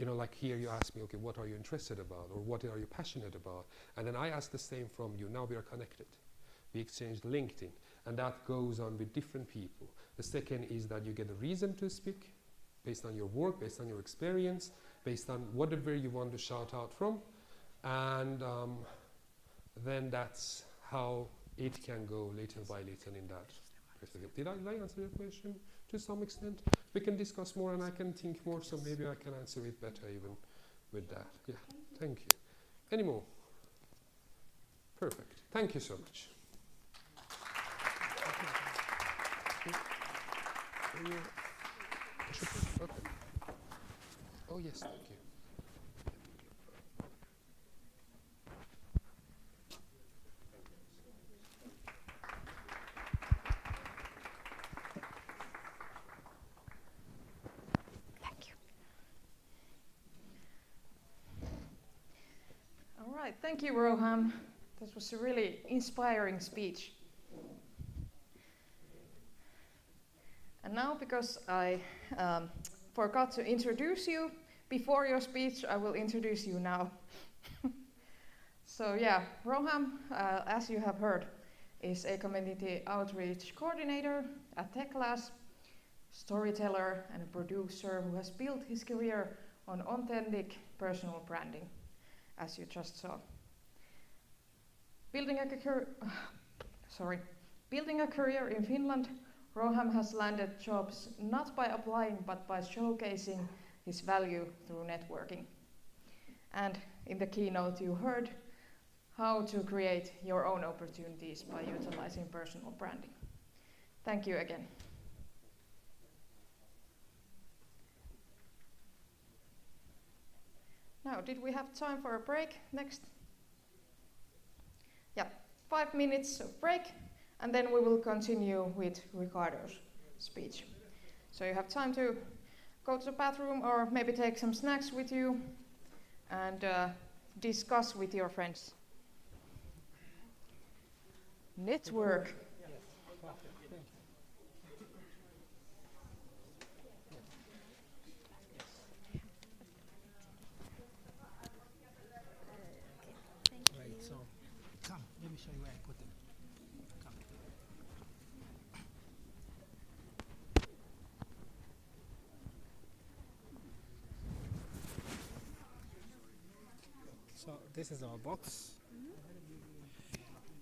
Like here you ask me, okay, what are you interested about, or what are you passionate about? And then I ask the same from you. Now we are connected. We exchanged LinkedIn, and that goes on with different people. The second is that you get a reason to speak based on your work, based on your experience, based on whatever you want to shout out from, and then that's how it can go little by little in that perspective. Did I answer your question to some extent? We can discuss more, and I can think more, so maybe I can answer it better even with that. Yeah, thank you. Any more? Perfect. Thank you so much. Okay. Oh yes, thank you. All right, thank you, Roham. That was a really inspiring speech. And now, because I forgot to introduce you before your speech, I will introduce you now. So yeah, Roham, as you have heard, is a community outreach coordinator at TechClass, storyteller and a producer who has built his career on authentic personal branding, as you just saw. Building a career in Finland, Roham has landed jobs not by applying but by showcasing his value through networking. And in the keynote you heard how to create your own opportunities by utilizing personal branding. Thank you again. Now, did we have time for a break next? Yeah, 5 minutes of break, and then we will continue with Ricardo's speech. So you have time to go to the bathroom or maybe take some snacks with you and discuss with your friends. network. Yes, perfect. Thank you. Right, so come, let me show you where I put them. Come. So this is our box,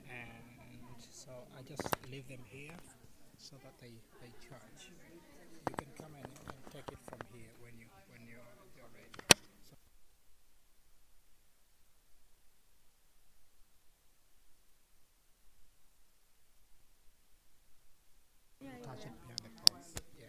and so I just leave them here so that they charge. You can come and take it from here when you're ready. So touch it behind the clothes. Yeah.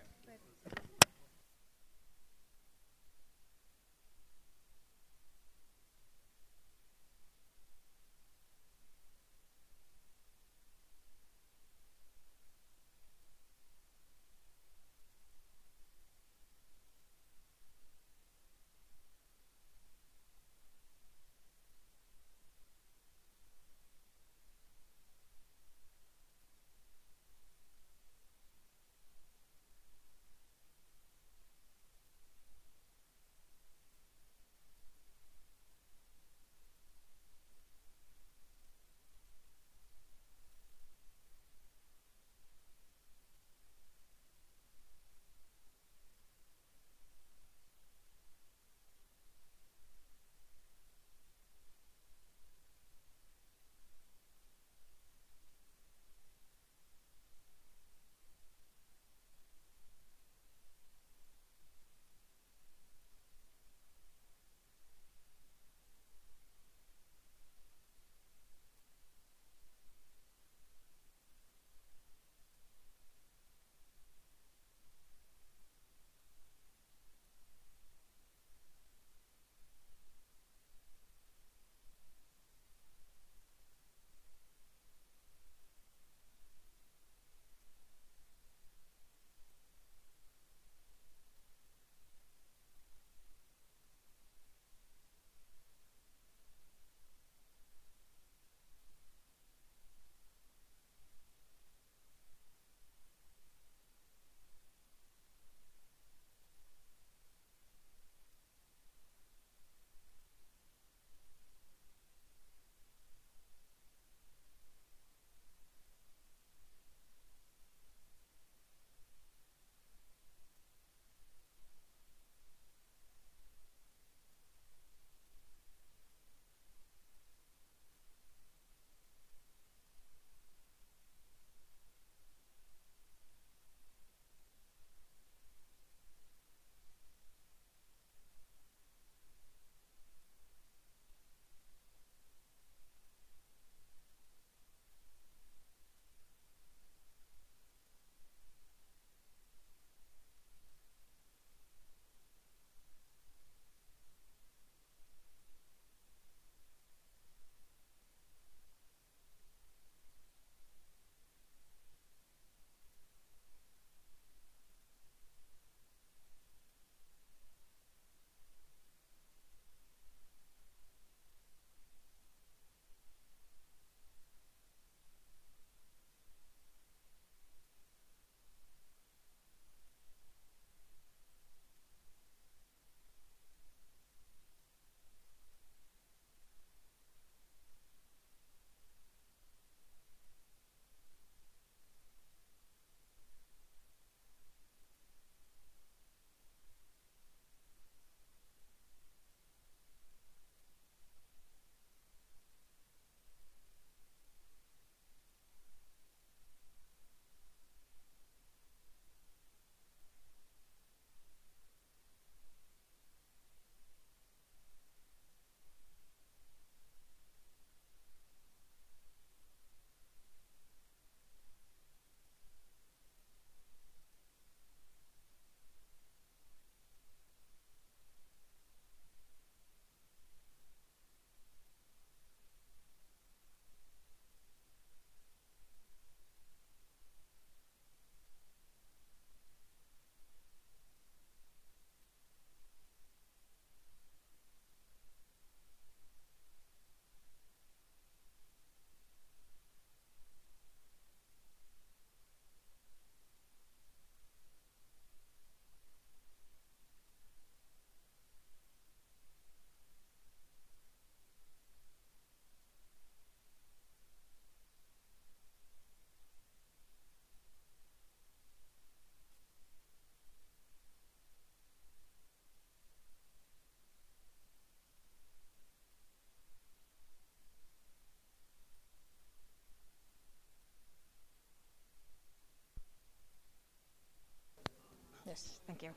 Yes, thank you.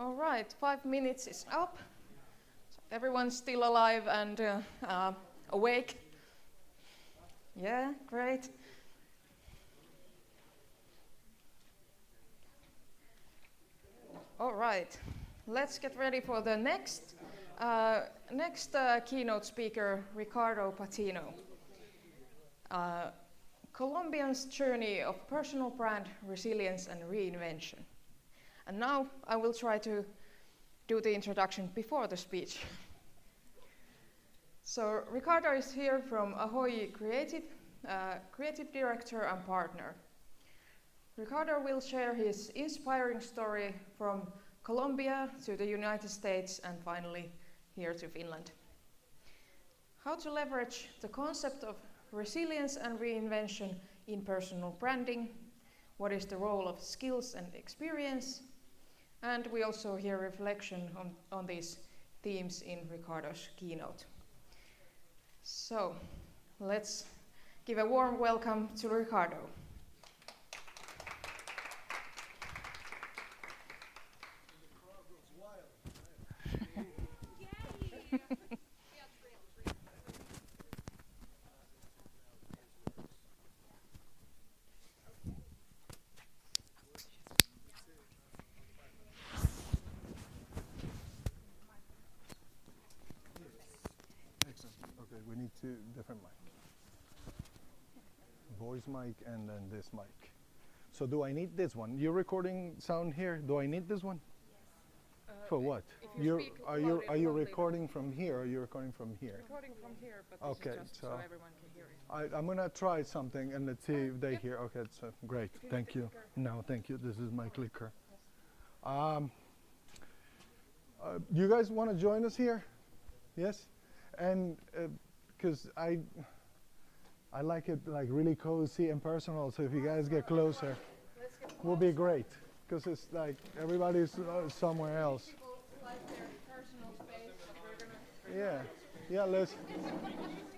All right, 5 minutes is up. So everyone's still alive and awake. Yeah, great. All right, let's get ready for the next keynote speaker, Ricardo Patino. Colombians' journey of personal brand resilience and reinvention. And now I will try to do the introduction before the speech. So Ricardo is here from Ahooy Creative, creative director and partner. Ricardo will share his inspiring story from Colombia to the United States and finally here to Finland. How to leverage the concept of resilience and reinvention in personal branding, what is the role of skills and experience, and we also hear reflection on these themes in Ricardo's keynote. So let's give a warm welcome to Ricardo. Okay, we need two different mic. Voice mic and then this mic. So do I need this one? You're recording sound here. Do I need this one? For what? Are you recording from here or are you recording from here? Recording from here, but Okay, this is just so everyone can hear it. I'm gonna try something and let's see if they hear. Okay, so great. Thank you. No, thank you. This is my clicker. You guys want to join us here? Yes, and because I like it like really cozy and personal. So if you guys get closer, will be great. Because it's like everybody's somewhere else. People like their personal space, but we're gonna. Yeah. Let's.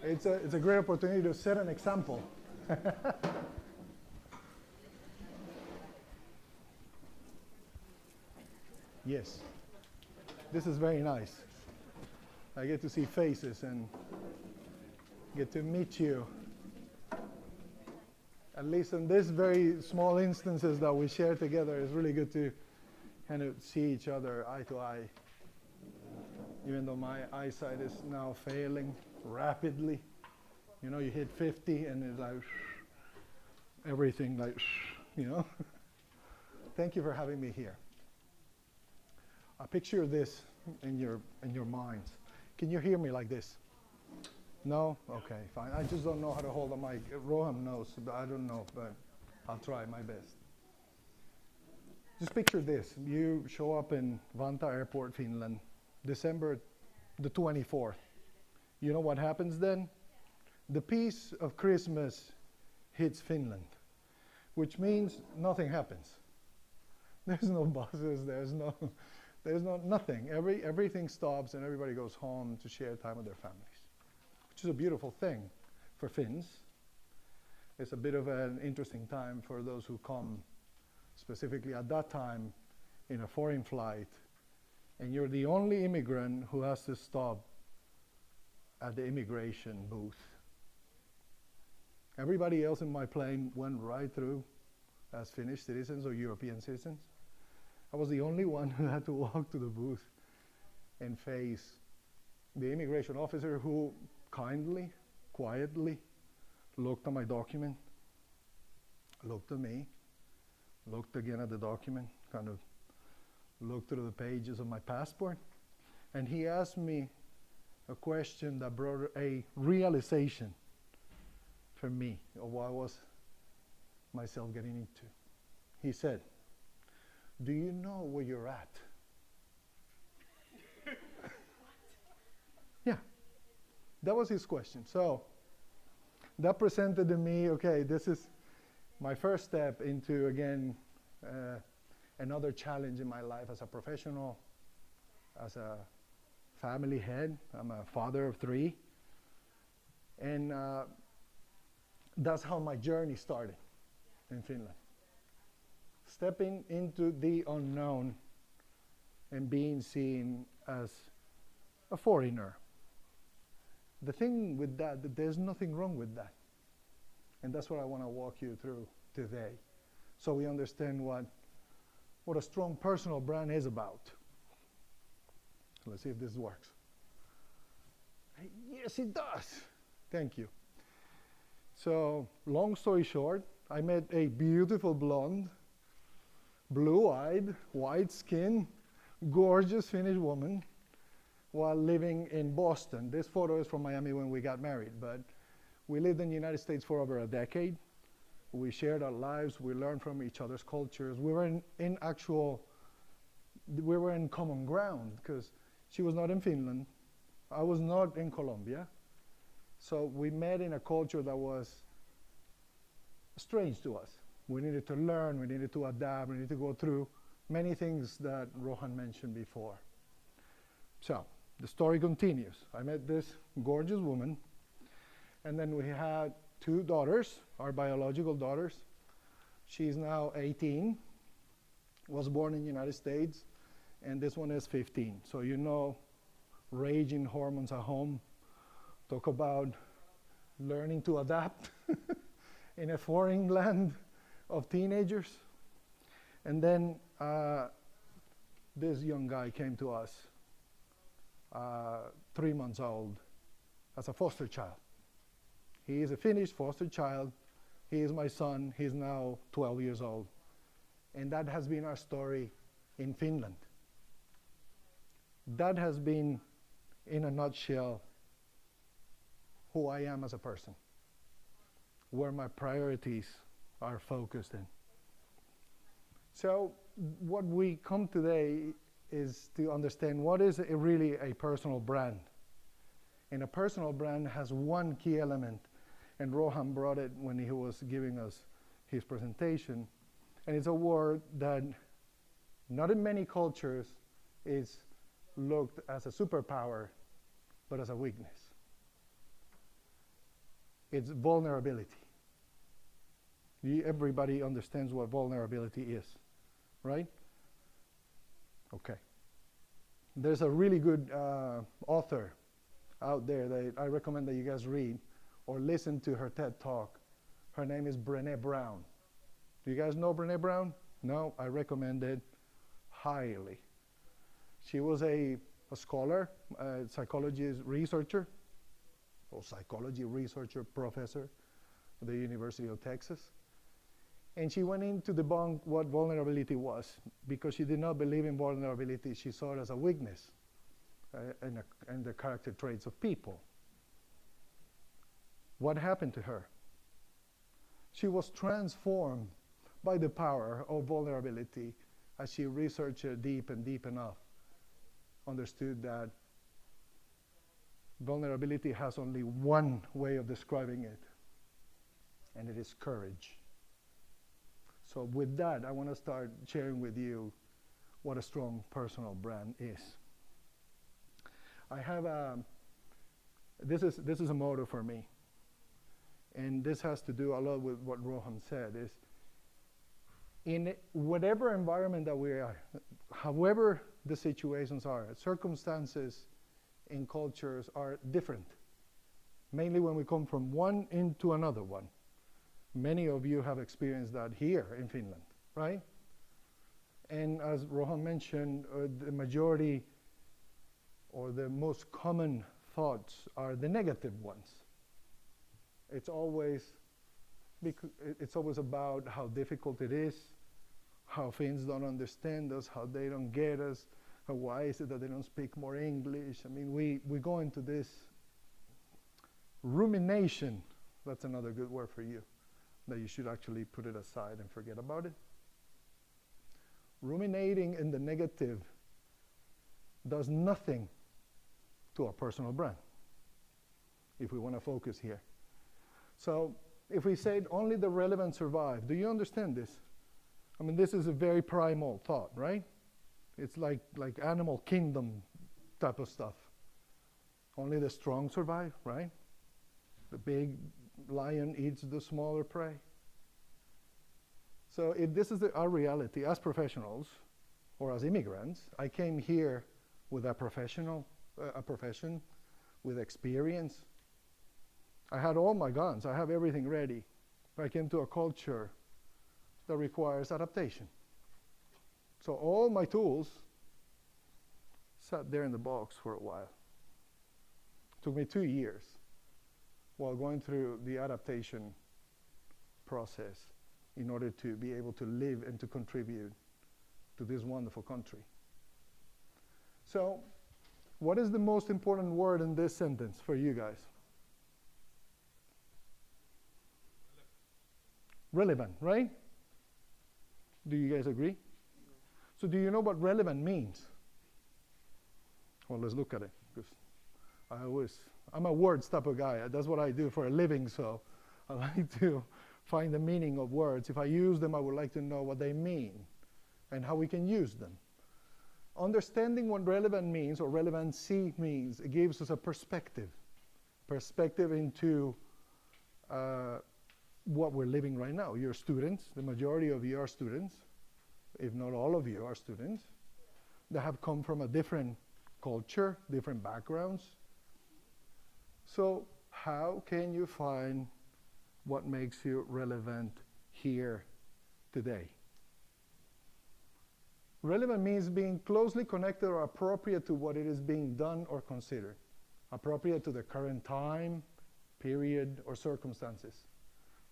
It's a great opportunity to set an example. Yes, this is very nice. I get to see faces and get to meet you. At least in this very small instances that we share together, it's really good to kind of see each other eye to eye. Even though my eyesight is now failing rapidly. You know, you hit 50 and it's like everything like, you know. Thank you for having me here. I picture this in your minds. Can you hear me like this? No? Okay, fine. I just don't know how to hold a mic. Roham knows, but I don't know, but I'll try my best. Just picture this. You show up in Vantaa Airport, Finland, December the 24th. You know what happens then? The peace of Christmas hits Finland, which means nothing happens. There's no buses, there's nothing. Everything stops and everybody goes home to share time with their families. Which is a beautiful thing for Finns. It's a bit of an interesting time for those who come specifically at that time in a foreign flight, and you're the only immigrant who has to stop at the immigration booth. Everybody else in my plane went right through as Finnish citizens or European citizens. I was the only one who had to walk to the booth and face the immigration officer who kindly, quietly looked at my document, looked at me, looked again at the document, kind of looked through the pages of my passport, and he asked me a question that brought a realization for me of what I was myself getting into. He said, "Do you know where you're at?" Yeah. That was his question. So that presented to me, okay, this is my first step into, again, another challenge in my life as a professional, as a family head. I'm a father of 3. And that's how my journey started in Finland. Stepping into the unknown and being seen as a foreigner. The thing with that there's nothing wrong with that. And that's what I want to walk you through today, so we understand what a strong personal brand is about. So let's see if this works. Yes, it does. Thank you. So, long story short, I met a beautiful blonde, blue-eyed, white skin, gorgeous Finnish woman while living in Boston. This photo is from Miami when we got married, but we lived in the United States for over a decade. We shared our lives, we learned from each other's cultures. We were in common ground, because she was not in Finland, I was not in Colombia. So we met in a culture that was strange to us. We needed to learn, we needed to adapt, we needed to go through many things that Roham mentioned before. So the story continues. I met this gorgeous woman, and then we had 2 daughters, our biological daughters. She's now 18, was born in the United States, and this one is 15. So you know, raging hormones at home. Talk about learning to adapt in a foreign land of teenagers. And then this young guy came to us, 3 months old, as a foster child. He is a Finnish foster child. He is my son. He's now 12 years old. And that has been our story in Finland. That has been, in a nutshell, who I am as a person, where my priorities are focused in. So what we come today is to understand what is really a personal brand. And a personal brand has one key element, and Roham brought it when he was giving us his presentation. And it's a word that not in many cultures is looked as a superpower, but as a weakness. It's vulnerability. Everybody understands what vulnerability is, right? Okay. There's a really good author out there that I recommend that you guys read or listen to her TED Talk. Her name is Brené Brown. Do you guys know Brené Brown? No, I recommend it highly. She was a scholar, a psychology researcher, professor at the University of Texas. And she went in to debunk what vulnerability was, because she did not believe in vulnerability. She saw it as a weakness and the character traits of people. What happened to her? She was transformed by the power of vulnerability as she researched it deep and deep enough, understood that vulnerability has only one way of describing it, and it is courage. So with that, I want to start sharing with you what a strong personal brand is. I have this is a motto for me, and this has to do a lot with what Roham said, is in whatever environment that we are, however the situations are, circumstances in cultures are different, mainly when we come from one into another one. Many of you have experienced that here in Finland, right? And as Roham mentioned, the majority or the most common thoughts are the negative ones. It's always about how difficult it is, how Finns don't understand us, how they don't get us, how why is it that they don't speak more English. I mean, we go into this rumination. That's another good word for you, that you should actually put it aside and forget about it. Ruminating in the negative does nothing to our personal brand, if we want to focus here. So if we said only the relevant survive, do you understand this? I mean, this is a very primal thought, right? It's like animal kingdom type of stuff. only the strong survive, right? The big lion eats the smaller prey. So if this is our reality as professionals or as immigrants, I came here with a profession, with experience. I had all my guns, I have everything ready. But I came to a culture that requires adaptation. So all my tools sat there in the box for a while. It took me 2 years while going through the adaptation process in order to be able to live and to contribute to this wonderful country. So, what is the most important word in this sentence for you guys? Relevant, right? Do you guys agree? So do you know what relevant means? Well, let's look at it, because I'm a words type of guy. That's what I do for a living, so I like to find the meaning of words. If I use them, I would like to know what they mean and how we can use them. Understanding what relevant means, or relevancy means, it gives us a perspective into what we're living right now. You're students, the majority of you are students, if not all of you are students, that have come from a different culture, different backgrounds. So how can you find what makes you relevant here today? Relevant means being closely connected or appropriate to what it is being done or considered, appropriate to the current time, period, or circumstances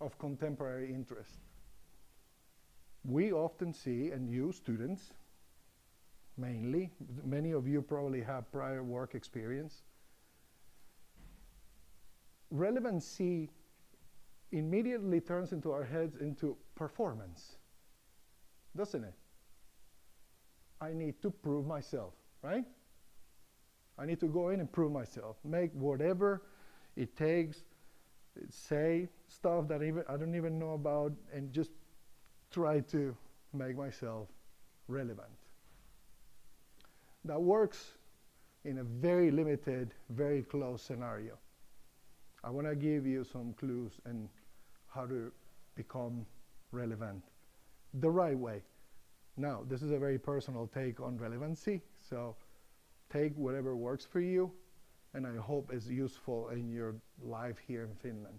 of contemporary interest. We often see, and you students mainly, many of you probably have prior work experience, relevancy immediately turns into our heads into performance, doesn't it? I need to prove myself, right? I need to go in and prove myself, make whatever it takes, say stuff that I don't even know about, and just try to make myself relevant. That works in a very limited, very close scenario. I want to give you some clues on how to become relevant the right way. Now, this is a very personal take on relevancy, so take whatever works for you, and I hope is useful in your life here in Finland.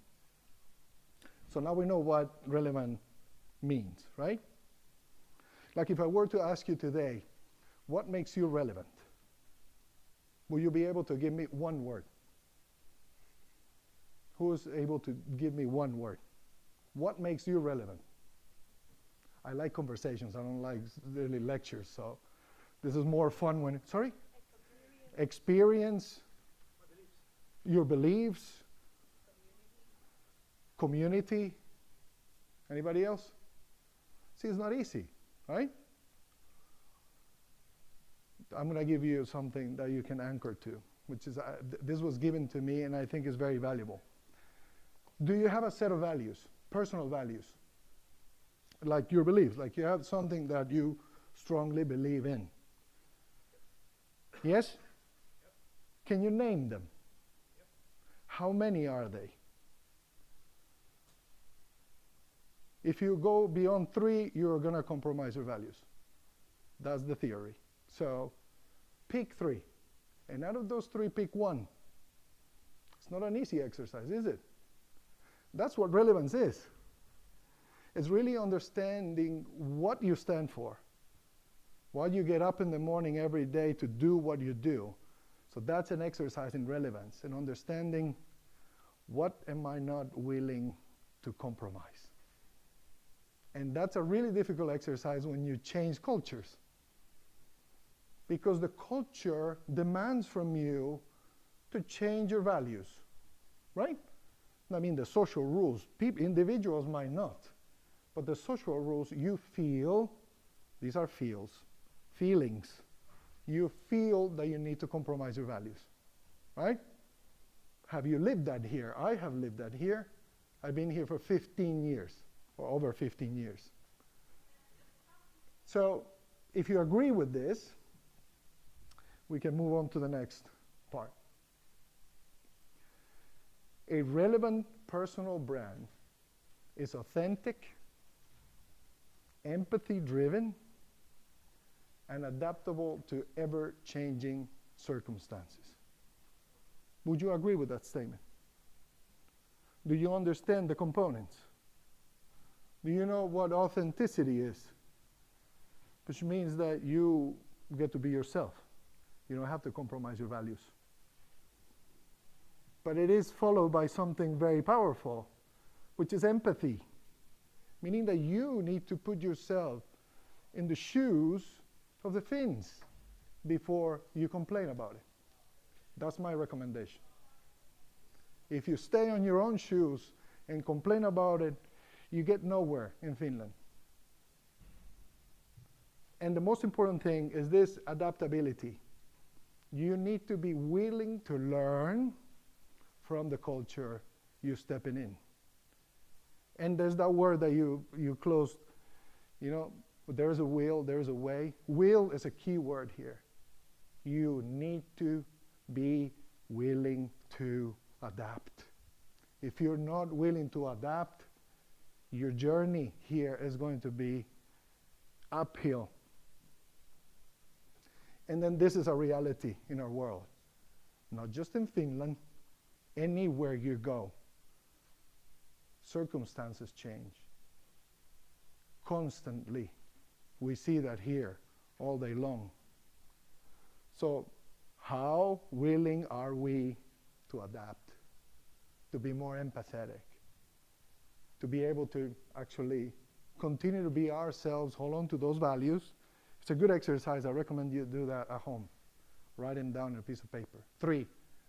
So now we know what relevant means, right? Like if I were to ask you today, what makes you relevant? Will you be able to give me one word? Who is able to give me one word? What makes you relevant? I like conversations. I don't like really lectures, so this is more fun when, sorry? Experience. Your beliefs. Community. Anybody else? See, it's not easy, right? I'm going to give you something that you can anchor to, which is, this was given to me and I think is very valuable. Do you have a set of values, personal values? Like your beliefs, like you have something that you strongly believe in. Yes? Yep. Can you name them? Yep. How many are they? If you go beyond 3, you're going to compromise your values. That's the theory. So pick 3. And out of those 3, pick 1. It's not an easy exercise, is it? That's what relevance is. It's really understanding what you stand for. Why you get up in the morning every day to do what you do. So that's an exercise in relevance and understanding what am I not willing to compromise. And that's a really difficult exercise when you change cultures. Because the culture demands from you to change your values, right? I mean, the social rules, individuals might not. But the social rules you feel, these are feelings. You feel that you need to compromise your values, right? Have you lived that here? I have lived that here. I've been here for 15 years, or over 15 years. So if you agree with this, we can move on to the next part. A relevant personal brand is authentic, empathy-driven, and adaptable to ever-changing circumstances. Would you agree with that statement? Do you understand the components? Do you know what authenticity is? Which means that you get to be yourself. You don't have to compromise your values. But it is followed by something very powerful, which is empathy. Meaning that you need to put yourself in the shoes of the Finns before you complain about it. That's my recommendation. If you stay on your own shoes and complain about it, you get nowhere in Finland. And the most important thing is this adaptability. You need to be willing to learn from the culture you're stepping in. And there's that word that you closed, you know, there's a will, there's a way. Will is a key word here. You need to be willing to adapt. If you're not willing to adapt, your journey here is going to be uphill. And then this is a reality in our world. Not just in Finland, anywhere you go, circumstances change. Constantly. We see that here all day long. So how willing are we to adapt, to be more empathetic, to be able to actually continue to be ourselves, hold on to those values? It's a good exercise. I recommend you do that at home. Write them down on a piece of paper. 3.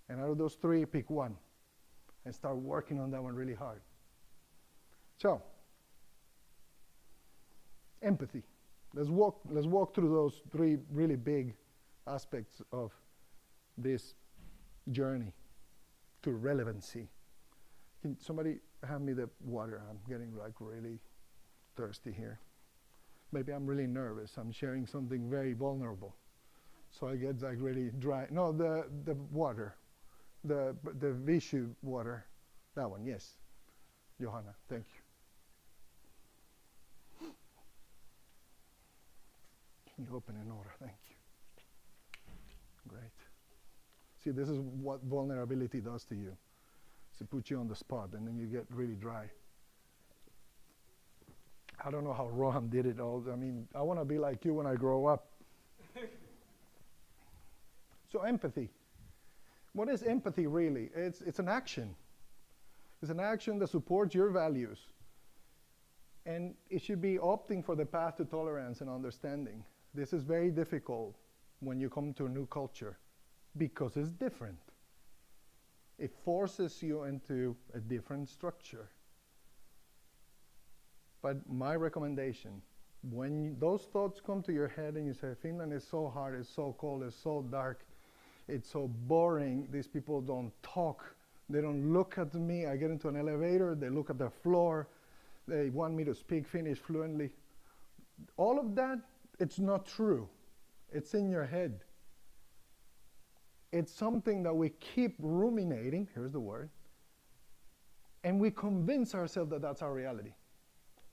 And out of those 3, pick one and start working on that one really hard. So, empathy. Let's walk through those 3 really big aspects of this journey to relevancy. Can somebody hand me the water? I'm getting like really thirsty here. Maybe I'm really nervous. I'm sharing something very vulnerable. So I get like really dry. No, the water. The Vishu water. That one, yes. Johanna, thank you. Can you open an order? Thank you. Great. See, this is what vulnerability does to you. It puts you on the spot and then you get really dry. I don't know how Roham did it all. I mean, I want to be like you when I grow up. So empathy. What is empathy really? It's an action. It's an action that supports your values. And it should be opting for the path to tolerance and understanding. This is very difficult when you come to a new culture because it's different. It forces you into a different structure. But my recommendation, when those thoughts come to your head and you say, Finland is so hard, it's so cold, it's so dark, it's so boring, these people don't talk, they don't look at me, I get into an elevator, they look at the floor, they want me to speak Finnish fluently. All of that, it's not true. It's in your head. It's something that we keep ruminating, here's the word, and we convince ourselves that that's our reality.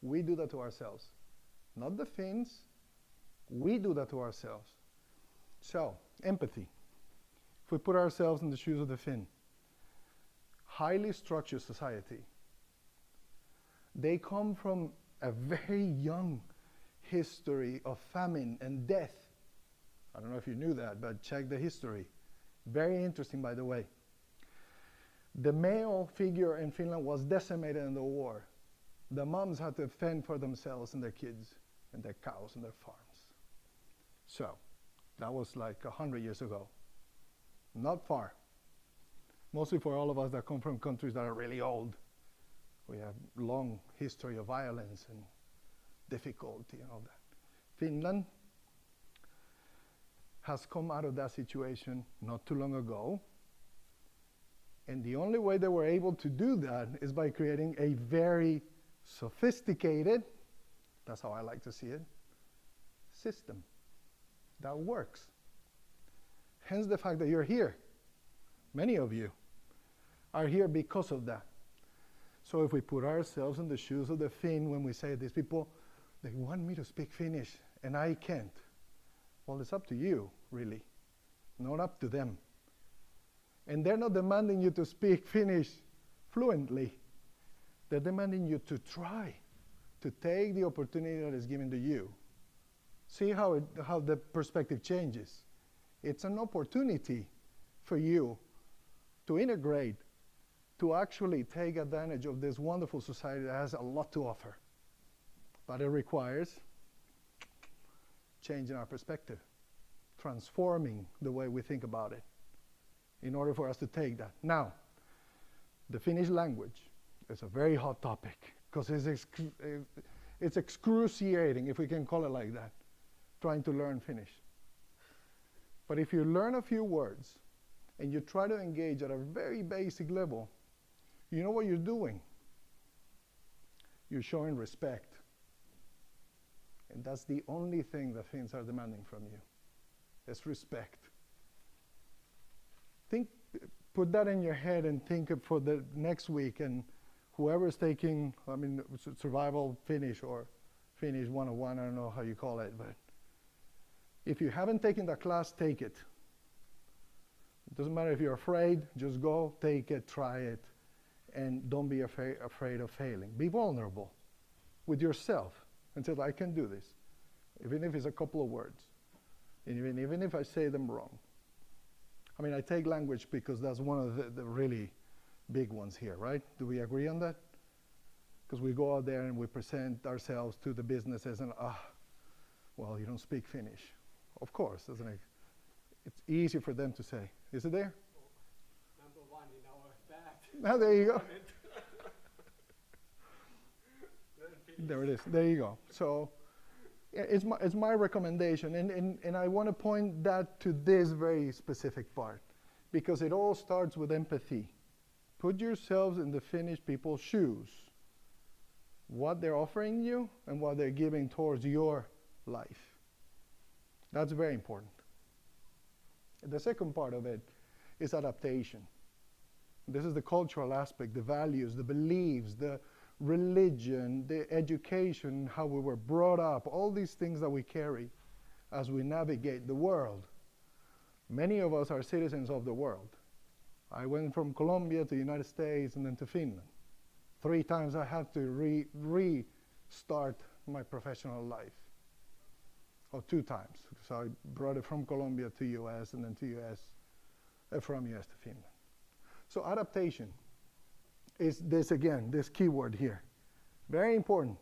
We do that to ourselves. Not the Finns, we do that to ourselves. So, empathy. If we put ourselves in the shoes of the Finn, highly structured society, they come from a very young history of famine and death. I don't know if you knew that, but check the history. Very interesting, by the way. The male figure in Finland was decimated in the war. The moms had to fend for themselves and their kids and their cows and their farms. So, that was like 100 years ago. Not far. Mostly for all of us that come from countries that are really old. We have long history of violence and difficulty and all that. Finland has come out of that situation not too long ago. And the only way they were able to do that is by creating a very sophisticated, that's how I like to see it, system that works. Hence the fact that you're here, many of you. are here because of that. So if we put ourselves in the shoes of the Finn when we say these people, they want me to speak Finnish and I can't. Well, it's up to you, really, not up to them. And they're not demanding you to speak Finnish fluently. They're demanding you to try, to take the opportunity that is given to you. See how the perspective changes. It's an opportunity for you to integrate, to actually take advantage of this wonderful society that has a lot to offer. But it requires changing our perspective, transforming the way we think about it in order for us to take that. Now, the Finnish language is a very hot topic because it's excruciating, if we can call it like that, trying to learn Finnish. But if you learn a few words and you try to engage at a very basic level, you know what you're doing? You're showing respect. And that's the only thing that Finns are demanding from you. It's respect. Put that in your head and think for the next week, and whoever's taking, survival Finnish or Finnish 101, I don't know how you call it, but if you haven't taken that class, take it. It doesn't matter if you're afraid, just go, take it, try it, and don't be afraid of failing. Be vulnerable with yourself and say, I can do this, even if it's a couple of words, and even if I say them wrong. I take language because that's one of the really big ones here, right? Do we agree on that? Because we go out there and we present ourselves to the businesses and, well, you don't speak Finnish. Of course, doesn't it? It's easy for them to say. Is it there? Number one in our back. Now, there you go. There it is. There you go. So it's my recommendation. And I want to point that to this very specific part, because it all starts with empathy. Put yourselves in the Finnish people's shoes. What they're offering you and what they're giving towards your life. That's very important. The second part of it is adaptation. This is the cultural aspect, the values, the beliefs, the religion, the education, how we were brought up, all these things that we carry as we navigate the world. Many of us are citizens of the world. I went from Colombia to the United States and then to Finland. 3 times I had to restart my professional life. Or 2 times. So I brought it from Colombia to US and then to US, from US to Finland. So adaptation is this keyword here. Very important.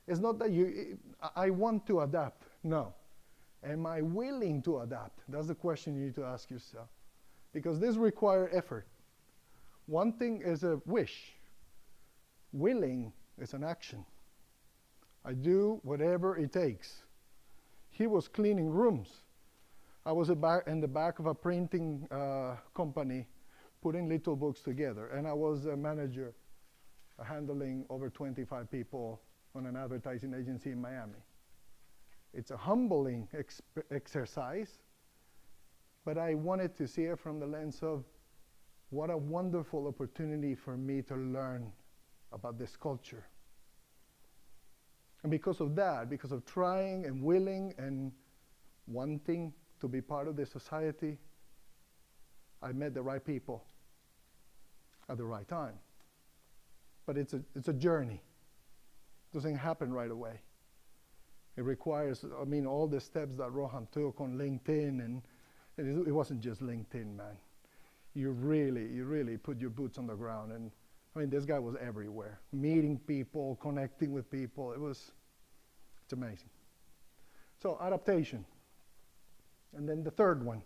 It's not that I want to adapt. No. Am I willing to adapt? That's the question you need to ask yourself. Because this requires effort. One thing is a wish. Willing is an action. I do whatever it takes. He was cleaning rooms. I was in the back of a printing company putting little books together, and I was a manager handling over 25 people on an advertising agency in Miami. It's a humbling exercise, but I wanted to see it from the lens of what a wonderful opportunity for me to learn about this culture. And because of that, because of trying and willing and wanting to be part of this society, I met the right people at the right time. But it's a journey. It doesn't happen right away. It requires, all the steps that Roham took on LinkedIn, and it wasn't just LinkedIn, man. You really put your boots on the ground, and this guy was everywhere, meeting people, connecting with people. It's amazing. So adaptation. And then the third one,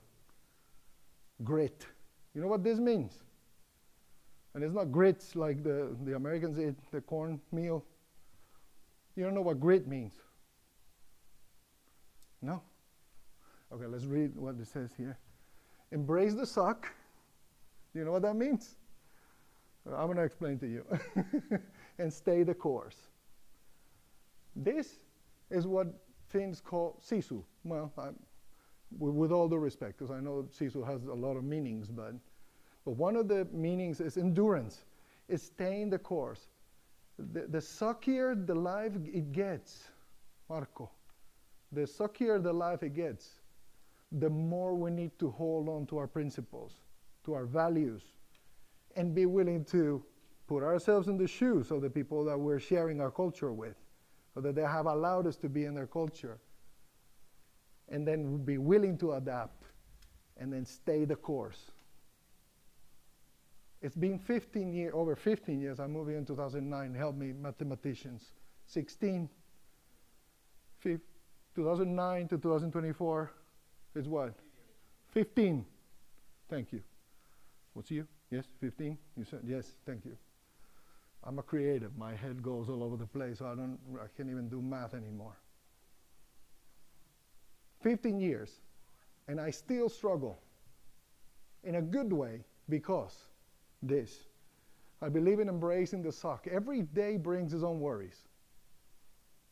grit. You know what this means? And it's not grits like the Americans eat, the cornmeal. You don't know what grit means? No? Okay, let's read what it says here. Embrace the suck. You know what that means? I'm going to explain to you. And stay the course. This is what Finns call sisu. Well, with all due respect, because I know sisu has a lot of meanings, but But one of the meanings is endurance. It's staying the course. The suckier the life it gets, Marco, the suckier the life it gets, the more we need to hold on to our principles, to our values, and be willing to put ourselves in the shoes of the people that we're sharing our culture with, or that they have allowed us to be in their culture, and then be willing to adapt, and then stay the course. It's been over 15 years. I moved here in 2009. Help me, mathematicians. 16. 2009 to 2024 is what? 15. Thank you. What's you? Yes, 15? You said yes, thank you. I'm a creative. My head goes all over the place, so I can't even do math anymore. 15 years, and I still struggle in a good way because this. I believe in embracing the suck. Every day brings its own worries.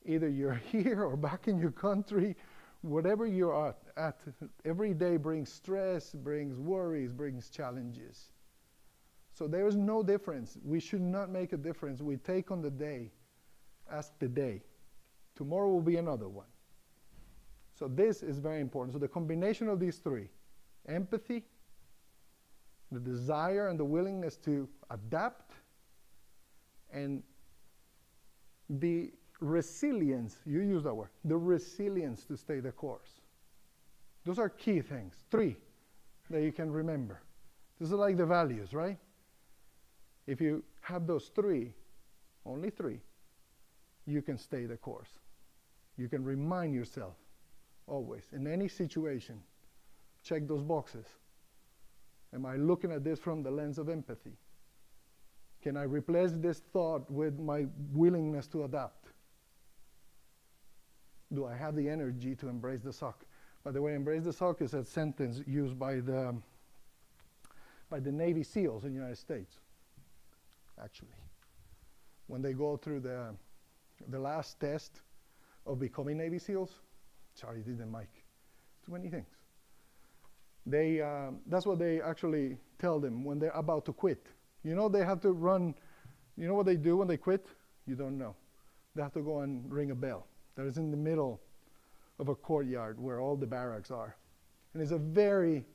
Either you're here or back in your country, whatever you're at, every day brings stress, brings worries, brings challenges. So there is no difference. We should not make a difference. We take on the day as the day. Tomorrow will be another one. So this is very important. So the combination of these three, empathy, the desire and the willingness to adapt, and the resilience, you use that word, the resilience to stay the course. Those are key things, three that you can remember. This is like the values, right? If you have those three, only three, you can stay the course. You can remind yourself always, in any situation, check those boxes. Am I looking at this from the lens of empathy? Can I replace this thought with my willingness to adapt? Do I have the energy to embrace the suck? By the way, embrace the suck is a sentence used by the Navy SEALs in the United States, actually. When they go through the last test of becoming Navy SEALs, sorry, didn't mic. Too many things. That's what they actually tell them when they're about to quit. You know, they have to run. You know what they do when they quit? You don't know. They have to go and ring a bell that is in the middle of a courtyard where all the barracks are. And it's a very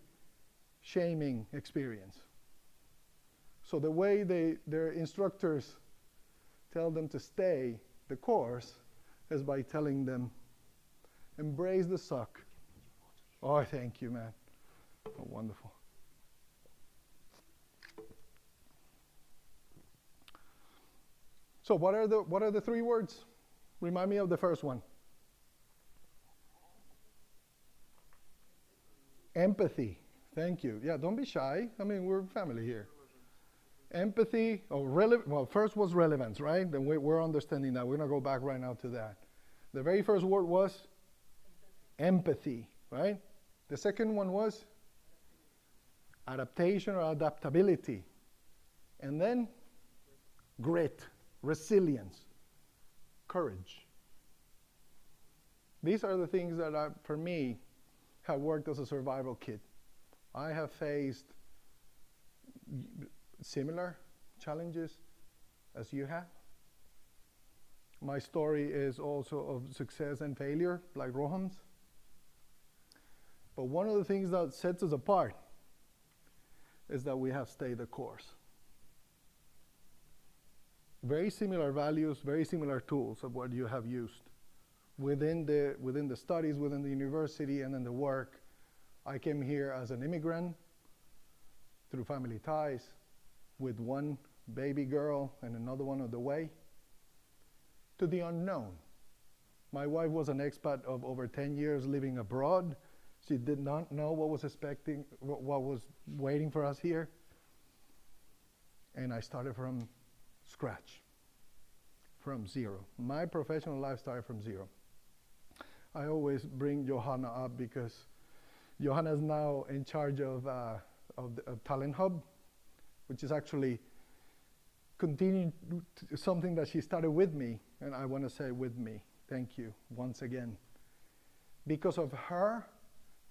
shaming experience. So the way their instructors tell them to stay the course is by telling them, embrace the suck. Oh, thank you, man. Oh, wonderful. So what are the three words? Remind me of the first one. Empathy. Thank you. Yeah, don't be shy. I mean, we're family here. Empathy. Well, first was relevance, right? Then we're understanding that. We're going to go back right now to that. The very first word was empathy, right? The second one was adaptation or adaptability. And then grit, resilience, courage. These are the things that, for me, have worked as a survival kit. I have faced similar challenges as you have. My story is also of success and failure, like Roham's. But one of the things that sets us apart is that we have stayed the course. Very similar values, very similar tools of what you have used. Within the studies, within the university, and in the work, I came here as an immigrant through family ties with one baby girl and another one on the way to the unknown. My wife was an expat of over 10 years living abroad. She did not know what was waiting for us here. And I started from scratch, from zero. My professional life started from zero. I always bring Johanna up because Johanna is now in charge of Talent Hub, which is actually continuing something that she started with me, and I want to say with me, thank you once again. Because of her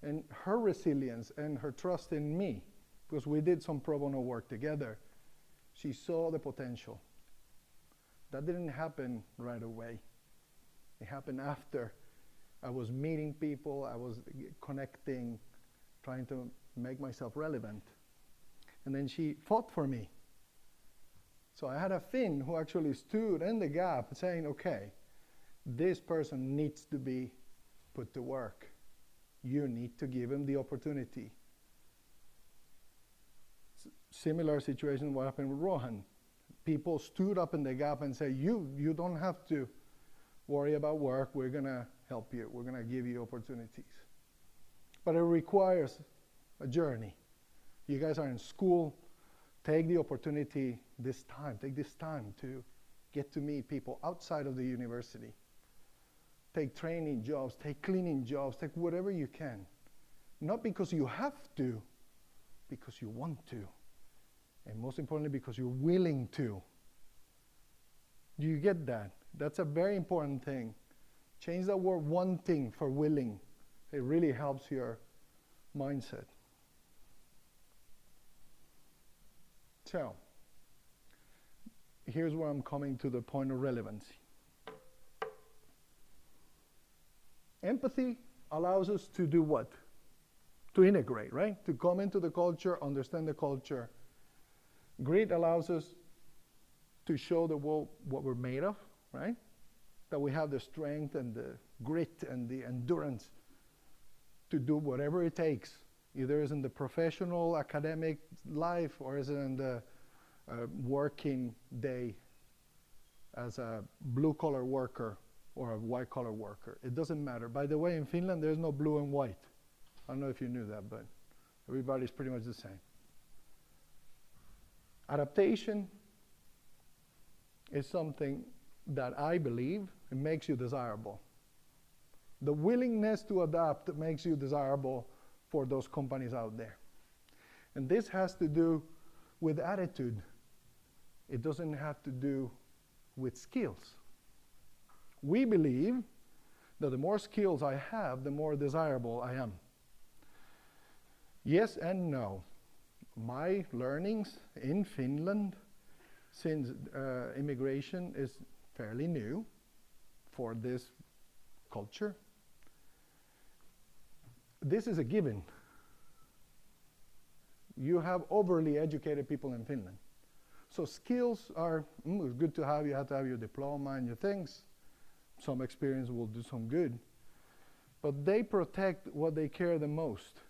and her resilience and her trust in me because we did some pro bono work together. She saw the potential. That didn't happen right away. It happened after I was meeting people, I was connecting, trying to make myself relevant. And then she fought for me. So I had a Finn who actually stood in the gap saying, okay, this person needs to be put to work. You need to give him the opportunity. Similar situation what happened with Roham. People stood up in the gap and said, you don't have to worry about work, we're gonna help you, we're gonna give you opportunities. But it requires a journey. You guys are in school, take the opportunity this time, take this time to get to meet people outside of the university. Take training jobs, take cleaning jobs, take whatever you can. Not because you have to, because you want to. And most importantly, because you're willing to. Do you get that? That's a very important thing. Change the word wanting for willing. It really helps your mindset. So, here's where I'm coming to the point of relevancy. Empathy allows us to do what? To integrate, right? To come into the culture, understand the culture. Grit allows us to show the world what we're made of, right? That we have the strength and the grit and the endurance to do whatever it takes, either is in the professional, academic life, or is it in the working day as a blue-collar worker or a white-collar worker. It doesn't matter. By the way, in Finland, there's no blue and white. I don't know if you knew that, but everybody's pretty much the same. Adaptation is something that I believe it makes you desirable. The willingness to adapt makes you desirable for those companies out there. And this has to do with attitude. It doesn't have to do with skills. We believe that the more skills I have, the more desirable I am. Yes and no. My learnings in Finland since immigration is fairly new for this culture. This is a given. You have overly educated people in Finland. So skills are good to have. You have to have your diploma and your things. Some experience will do some good. But they protect what they care the most,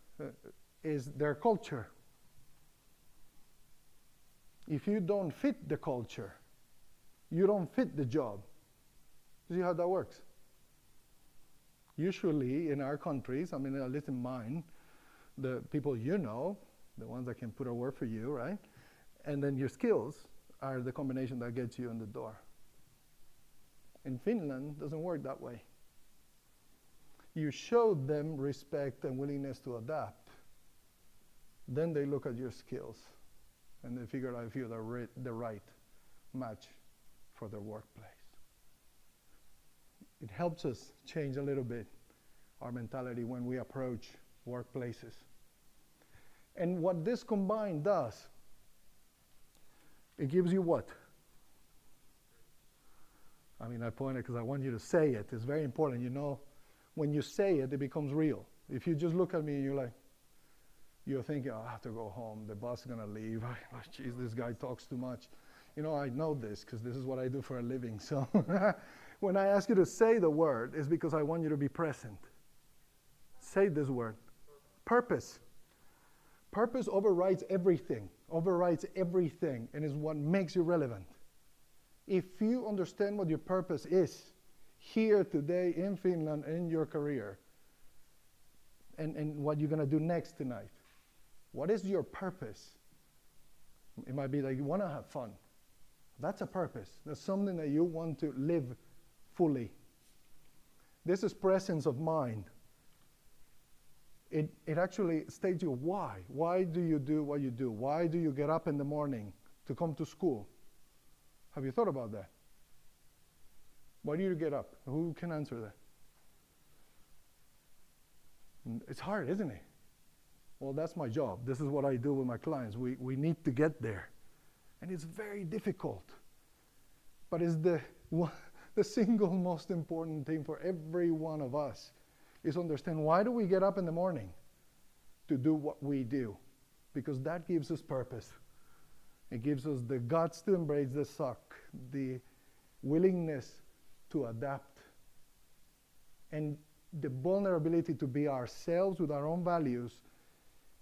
is their culture. If you don't fit the culture, you don't fit the job. You see how that works? Usually in our countries, I mean, at least in mine, the people you know, the ones that can put a word for you, right? And then your skills are the combination that gets you in the door. In Finland, it doesn't work that way. You show them respect and willingness to adapt. Then they look at your skills and they figure out if you're the right match for their workplace. It helps us change a little bit our mentality when we approach workplaces. And what this combined does, it gives you what? I mean, I pointed because I want you to say it. It's very important. You know, when you say it, it becomes real. If you just look at me and you're thinking, oh, I have to go home. The boss is going to leave. Geez, this guy talks too much. You know, I know this because this is what I do for a living. So when I ask you to say the word, it's because I want you to be present. Say this word. Purpose. Purpose overrides everything, and is what makes you relevant. If you understand what your purpose is, here today in Finland, in your career, and what you're going to do next tonight, what is your purpose? It might be that you want to have fun. That's a purpose. That's something that you want to live fully. This is presence of mind. It actually states you why. Why do you do what you do? Why do you get up in the morning to come to school? Have you thought about that? Why do you get up? Who can answer that? It's hard, isn't it? Well, that's my job. This is what I do with my clients. We need to get there. And it's very difficult. But it's the single most important thing for every one of us is understand, why do we get up in the morning? To do what we do. Because that gives us purpose. It gives us the guts to embrace the suck, the willingness to adapt, and the vulnerability to be ourselves with our own values,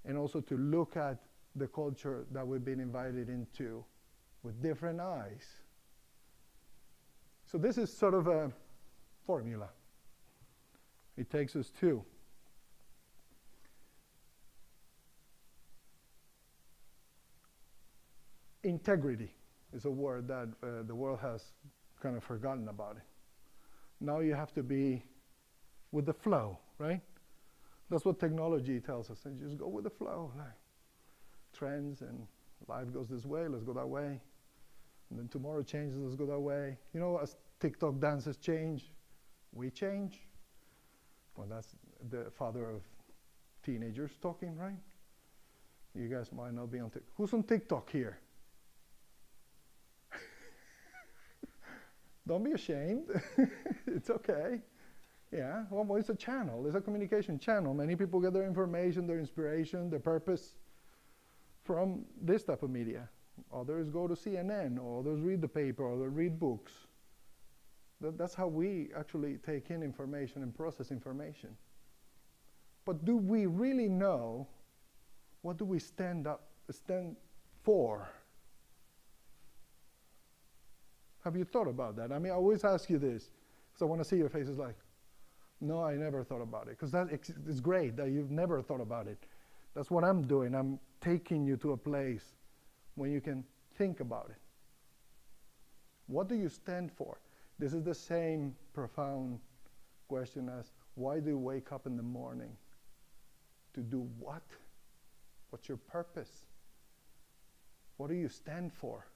and also to look at the culture that we've been invited into with different eyes. So this is sort of a formula. It takes us to integrity is a word that the world has kind of forgotten about it. Now you have to be with the flow, right? That's what technology tells us. And just go with the flow, like trends, and life goes this way, let's go that way. And then tomorrow changes, let's go that way. You know, as TikTok dances change, we change. Well, that's the father of teenagers talking, right? You guys might not be on TikTok. Who's on TikTok here? Don't be ashamed. It's okay. Yeah, well, it's a channel. It's a communication channel. Many people get their information, their inspiration, their purpose from this type of media. Others go to CNN, or others read the paper, or they read books. That's how we actually take in information and process information. But do we really know what do we stand for? Have you thought about that? I mean, I always ask you this, because I want to see your faces like, no, I never thought about it. Because it's great that you've never thought about it. That's what I'm doing. I'm taking you to a place when you can think about it. What do you stand for? This is the same profound question as, why do you wake up in the morning? To do what? What's your purpose? What do you stand for?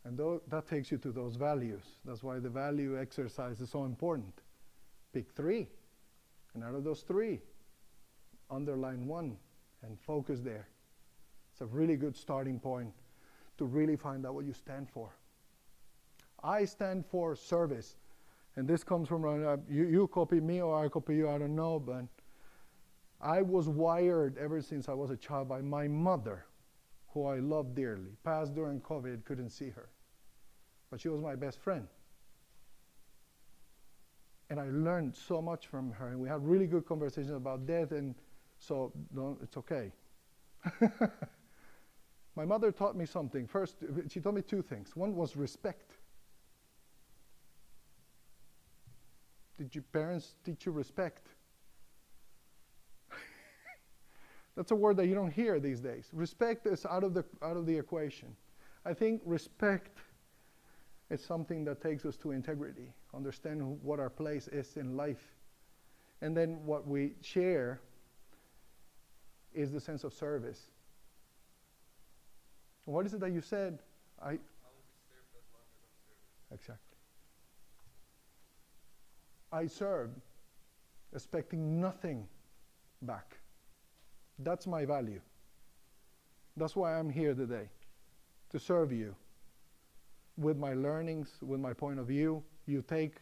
And that takes you to those values. That's why the value exercise is so important. Pick 3. And out of those 3, underline 1 and focus there. It's a really good starting point to really find out what you stand for. I stand for service. And this comes from, you copy me or I copy you, I don't know, but I was wired ever since I was a child by my mother, who I love dearly. Passed during COVID, couldn't see her. But she was my best friend. And I learned so much from her, and we had really good conversations about death, and so it's okay. My mother taught me something. First, she taught me 2 things. One was respect. Did your parents teach you respect? That's a word that you don't hear these days. Respect is out of the equation. I think respect is something that takes us to integrity, understand what our place is in life. And then what we share is the sense of service. What is it that you said? I will be served as long as I'm serving. Exactly. I serve, expecting nothing back. That's my value. That's why I'm here today, to serve you. With my learnings, with my point of view, you take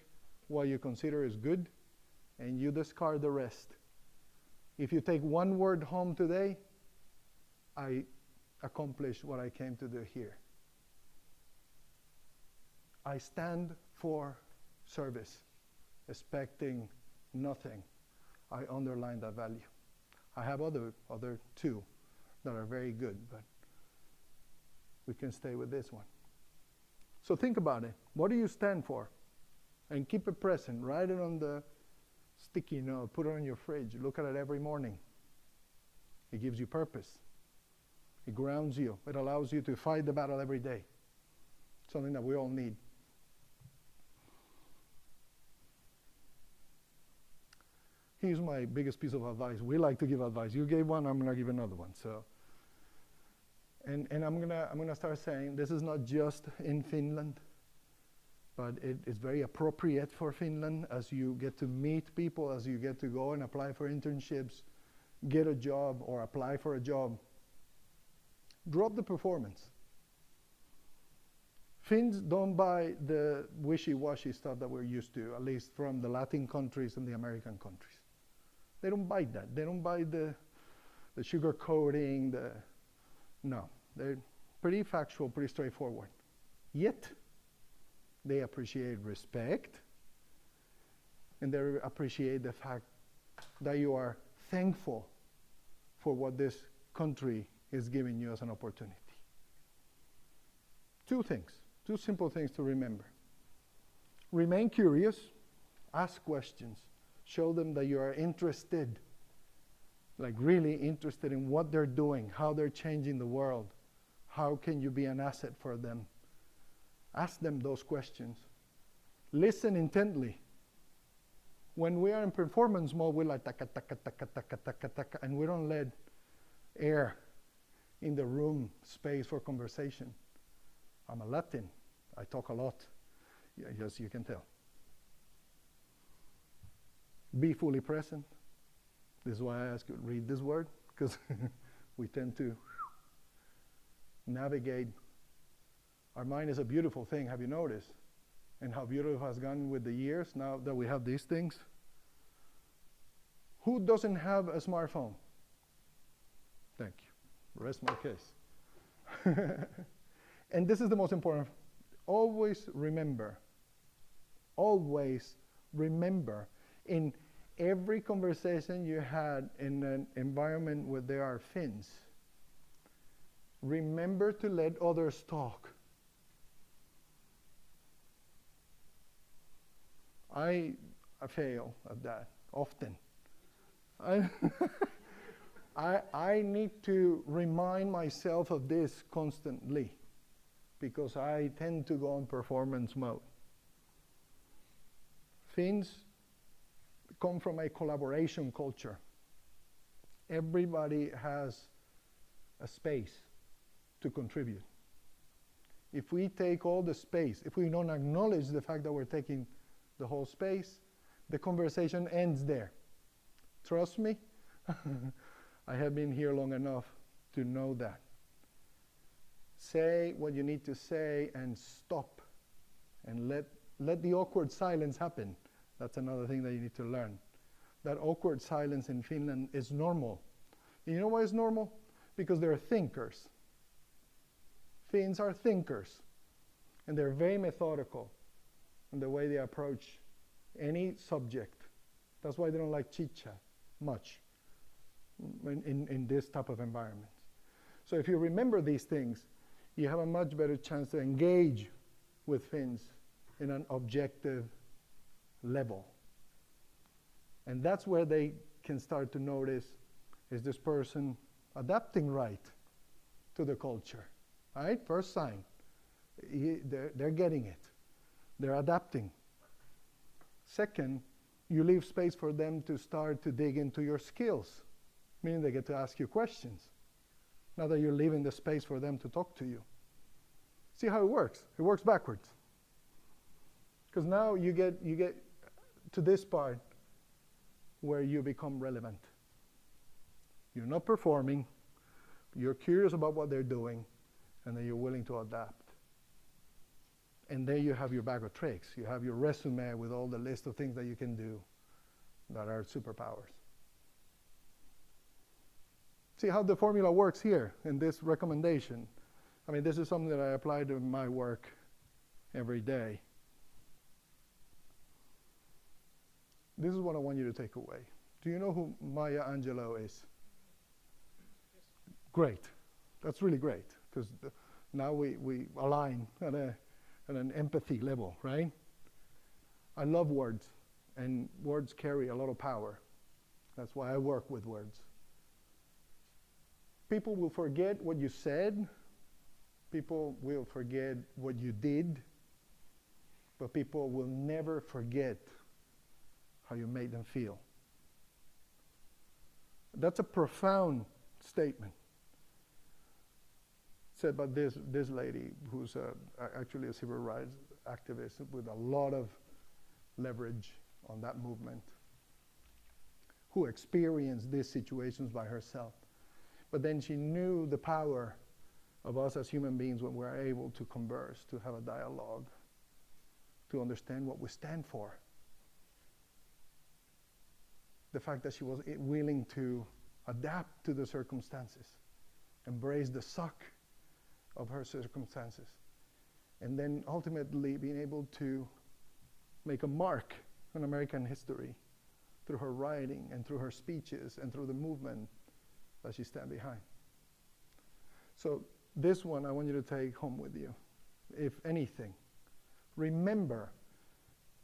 what you consider is good, and you discard the rest. If you take one word home today, I accomplished what I came to do here. I stand for service, expecting nothing. I underline that value. I have other 2 that are very good, but we can stay with this one. So think about it. What do you stand for? And keep it present. Write it on the sticky note. Put it on your fridge. Look at it every morning. It gives you purpose. It grounds you. It allows you to fight the battle every day. Something that we all need. Here's my biggest piece of advice. We like to give advice. You gave one, I'm going to give another one. So, and I'm gonna start saying this is not just in Finland, but it's very appropriate for Finland as you get to meet people, as you get to go and apply for internships. get a job or apply for a job, drop the performance. Finns don't buy the wishy-washy stuff that we're used to, at least from the Latin countries and the American countries. They don't buy that. They don't buy the sugar coating, no. They're pretty factual, pretty straightforward. Yet, they appreciate respect, and they appreciate the fact that you are thankful for what this country is giving you as an opportunity. Two things, two simple things to remember. Remain curious, ask questions, show them that you are interested, like really interested in what they're doing, how they're changing the world, how can you be an asset for them. Ask them those questions. Listen intently. When we are in performance mode, we're like taka, taka, taka, taka, taka, taka, and we don't let air in the room, space for conversation. I'm a Latin. I talk a lot, yes, you can tell. Be fully present. This is why I ask you to read this word, because we tend to navigate. Our mind is a beautiful thing, have you noticed? And how beautiful it has gone with the years, now that we have these things. Who doesn't have a smartphone? Thank you. Rest my case. And this is the most important. Always remember, in every conversation you had in an environment where there are Finns, remember to let others talk. I fail at that often. I need to remind myself of this constantly, because I tend to go on performance mode. Finns come from a collaboration culture. Everybody has a space to contribute. If we take all the space, if we don't acknowledge the fact that we're taking the whole space, the conversation ends there. Trust me, I have been here long enough to know that. Say what you need to say and stop, and let the awkward silence happen. That's another thing that you need to learn. That awkward silence in Finland is normal. And you know why it's normal? Because they're thinkers. Finns are thinkers, and they're very methodical in the way they approach any subject. That's why they don't like chit-chat much in this type of environments. So if you remember these things, you have a much better chance to engage with Finns in an objective level. And that's where they can start to notice, is this person adapting right to the culture? Right? First sign. They're getting it. They're adapting. Second, you leave space for them to start to dig into your skills, meaning they get to ask you questions. Now that you're leaving the space for them to talk to you. See how it works? It works backwards. Because now you get to this part where you become relevant. You're not performing, you're curious about what they're doing, and then you're willing to adapt. And then you have your bag of tricks. You have your resume with all the list of things that you can do that are superpowers. See how the formula works here in this recommendation. I mean, this is something that I apply to my work every day. This is what I want you to take away. Do you know who Maya Angelou is? Great. That's really great, because now we align at an empathy level, right? I love words, and words carry a lot of power. That's why I work with words. People will forget what you said. People will forget what you did. But people will never forget how you made them feel. That's a profound statement said by this lady who's actually a civil rights activist with a lot of leverage on that movement. who experienced these situations by herself. But then she knew the power of us as human beings when we're able to converse, to have a dialogue, to understand what we stand for. The fact that she was willing to adapt to the circumstances, embrace the suck of her circumstances, and then ultimately being able to make a mark on American history through her writing and through her speeches and through the movement that she stands behind. So this one I want you to take home with you. If anything, remember,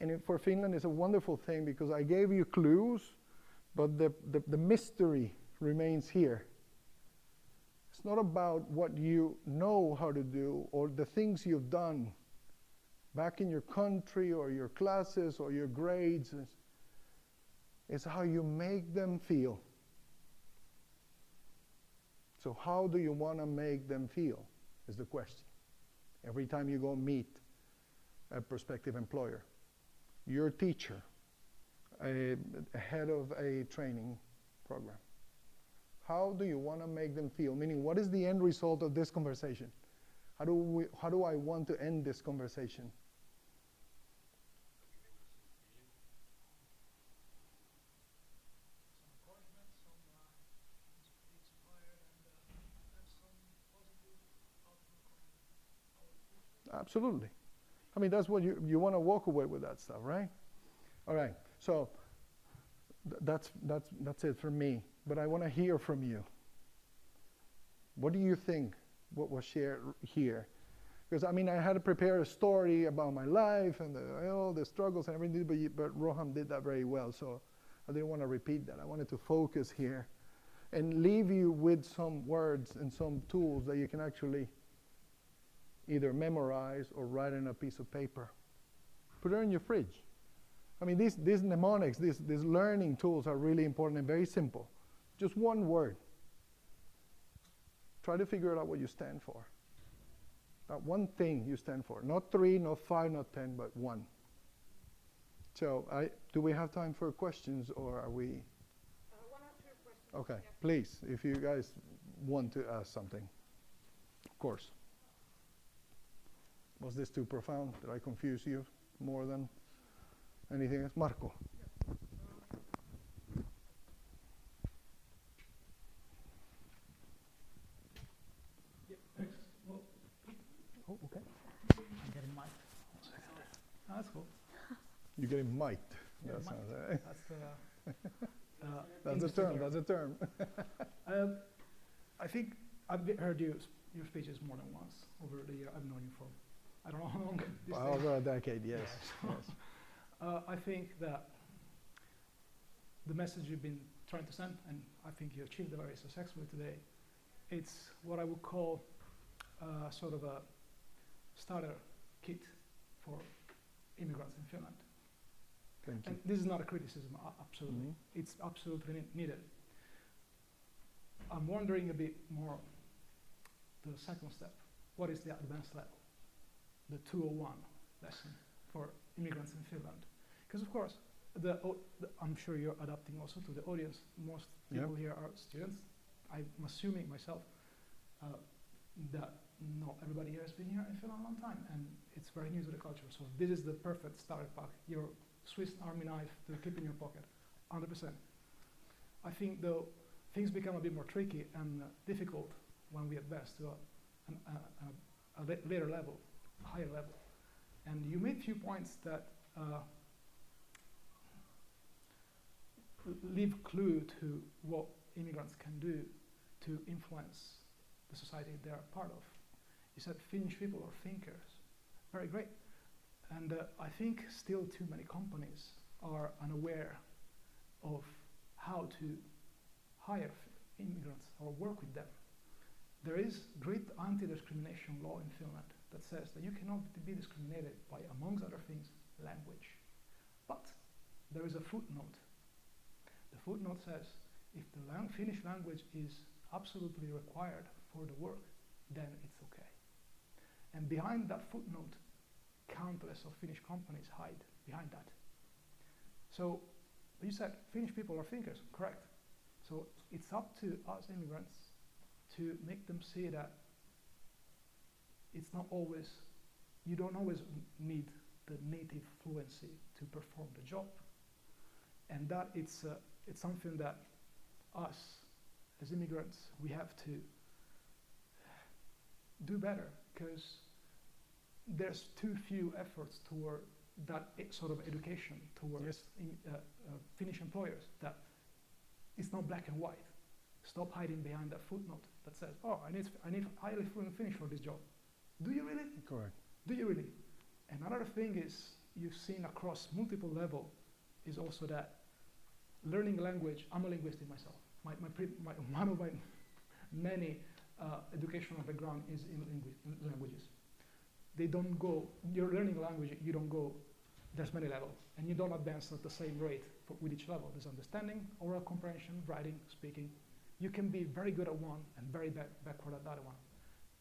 and for Finland it's a wonderful thing because I gave you clues, but the mystery remains here. It's not about what you know how to do or the things you've done back in your country or your classes or your grades. It's how you make them feel. So how do you want to make them feel is the question. Every time you go meet a prospective employer, your teacher, a head of a training program, how do you want to make them feel? Meaning, what is the end result of this conversation? How do I want to end this conversation? Absolutely. I mean, that's what you want to walk away with that stuff, right? All right. So that's it for me. But I want to hear from you. What do you think what was shared here? Because I mean, I had to prepare a story about my life and the struggles and everything, but Roham did that very well. So I didn't want to repeat that. I wanted to focus here and leave you with some words and some tools that you can actually either memorize or write on a piece of paper. Put it in your fridge. I mean, these mnemonics, these learning tools are really important and very simple. Just one word. Try to figure out what you stand for. That one thing you stand for. Not 3, not 5, not 10, but 1. So do we have time for questions or are we? 1 or 2 questions. Okay, Yep. please, if you guys want to ask something. Of course. Was this too profound? Did I confuse you more than anything else? Marco. Yeah, thanks. Well, Oh, okay. I'm getting mic. that's cool. You're getting mic'd. Yeah, That mic'd. sounds, That's that's a term. That's a term. I think I've heard your speeches more than once over the year. I've known you for, I don't know how long. Over a decade, yes. Yeah, so, Yes. I think that the message you've been trying to send, and I think you achieved it very successfully today, it's what I would call sort of a starter kit for immigrants in Finland. Thank you. And this is not a criticism, absolutely. Mhm. It's absolutely needed. I'm wondering a bit more the second step. What is the advanced level? The 201 lesson for immigrants in Finland. Because of course, I'm sure you're adapting also to the audience. Most people here are students. I'm assuming myself that not everybody here has been here in Finland a long time, and it's very new to the culture. So this is the perfect starter pack. Your Swiss Army knife to keep in your pocket, 100%. I think though things become a bit more tricky and difficult when we advance to a later level, a higher level. And you made a few points that leave clue to what immigrants can do to influence the society they're part of. You said Finnish people are thinkers. Very great. And I think still too many companies are unaware of how to hire immigrants or work with them. There is great anti-discrimination law in Finland that says that you cannot be discriminated by, amongst other things, language. But there is a footnote. The footnote says if the Finnish language is absolutely required for the work, then it's okay. And behind that footnote, countless of Finnish companies hide behind that. So But you said Finnish people are thinkers, correct? So it's up to us immigrants to make them see that it's not always, you don't always need the native fluency to perform the job. And that it's something that us as immigrants, we have to do better, because there's too few efforts toward that sort of education towards Finnish employers, that it's not black and white. Stop hiding behind that footnote that says, oh, I need highly fluent Finnish for this job. Do you really? Correct. Do you really? Another thing is, you've seen across multiple levels, is also that learning language, I'm a linguist myself. One of my many educational background is in languages. They don't go, you're learning a language, you don't go, there's many levels, and you don't advance at the same rate with each level. There's understanding, oral comprehension, writing, speaking. You can be very good at one and very backward at the other one.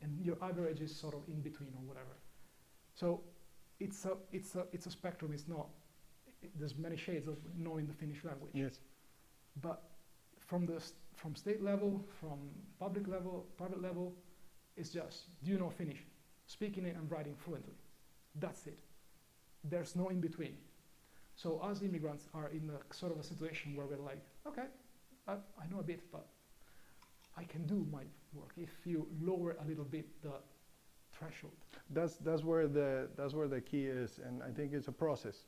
And your average is sort of in between or whatever. So it's a spectrum. It's not, there's many shades of knowing the Finnish language. Yes. But from state level, from public level, private level, it's just, do you know Finnish? Speaking it and writing fluently. That's it. There's no in between. So us immigrants are in a sort of a situation where we're like, okay, I know a bit, but I can do my work if you lower a little bit the threshold. That's where the key is, and I think it's a process.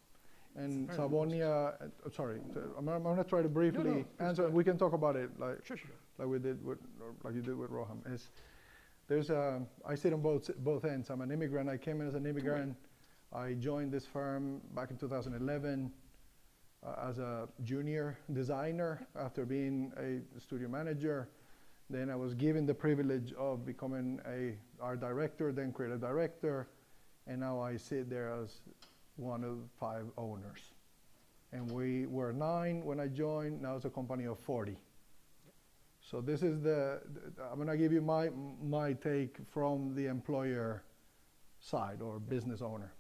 And Savonia, sorry, I'm gonna try to briefly answer. We can talk about it like we did with, like you did with Roham. I sit on both ends. I'm an immigrant. I came in as an immigrant. I joined this firm back in 2011 as a junior designer after being a studio manager. Then I was given the privilege of becoming art director, then creative director, and now I sit there as one of 5 owners. And we were 9 when I joined, now it's a company of 40. So this is I'm gonna give you my take from the employer side or business owner.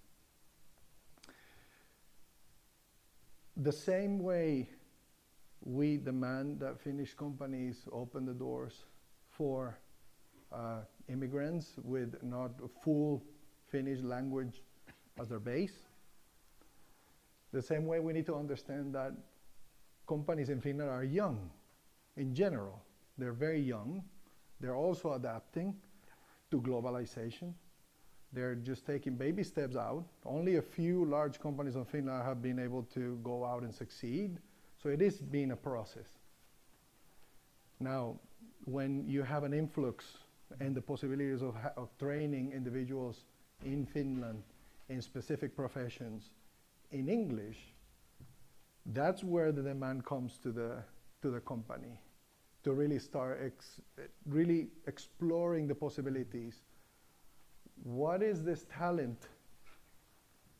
The same way we demand that Finnish companies open the doors for immigrants with not a full Finnish language as their base. The same way we need to understand that companies in Finland are young in general. They're very young. They're also adapting to globalization. They're just taking baby steps out. Only a few large companies in Finland have been able to go out and succeed. So it is being a process. Now, when you have an influx and the possibilities of training individuals in Finland in specific professions in English, that's where the demand comes to the company to really start really exploring the possibilities. What is this talent?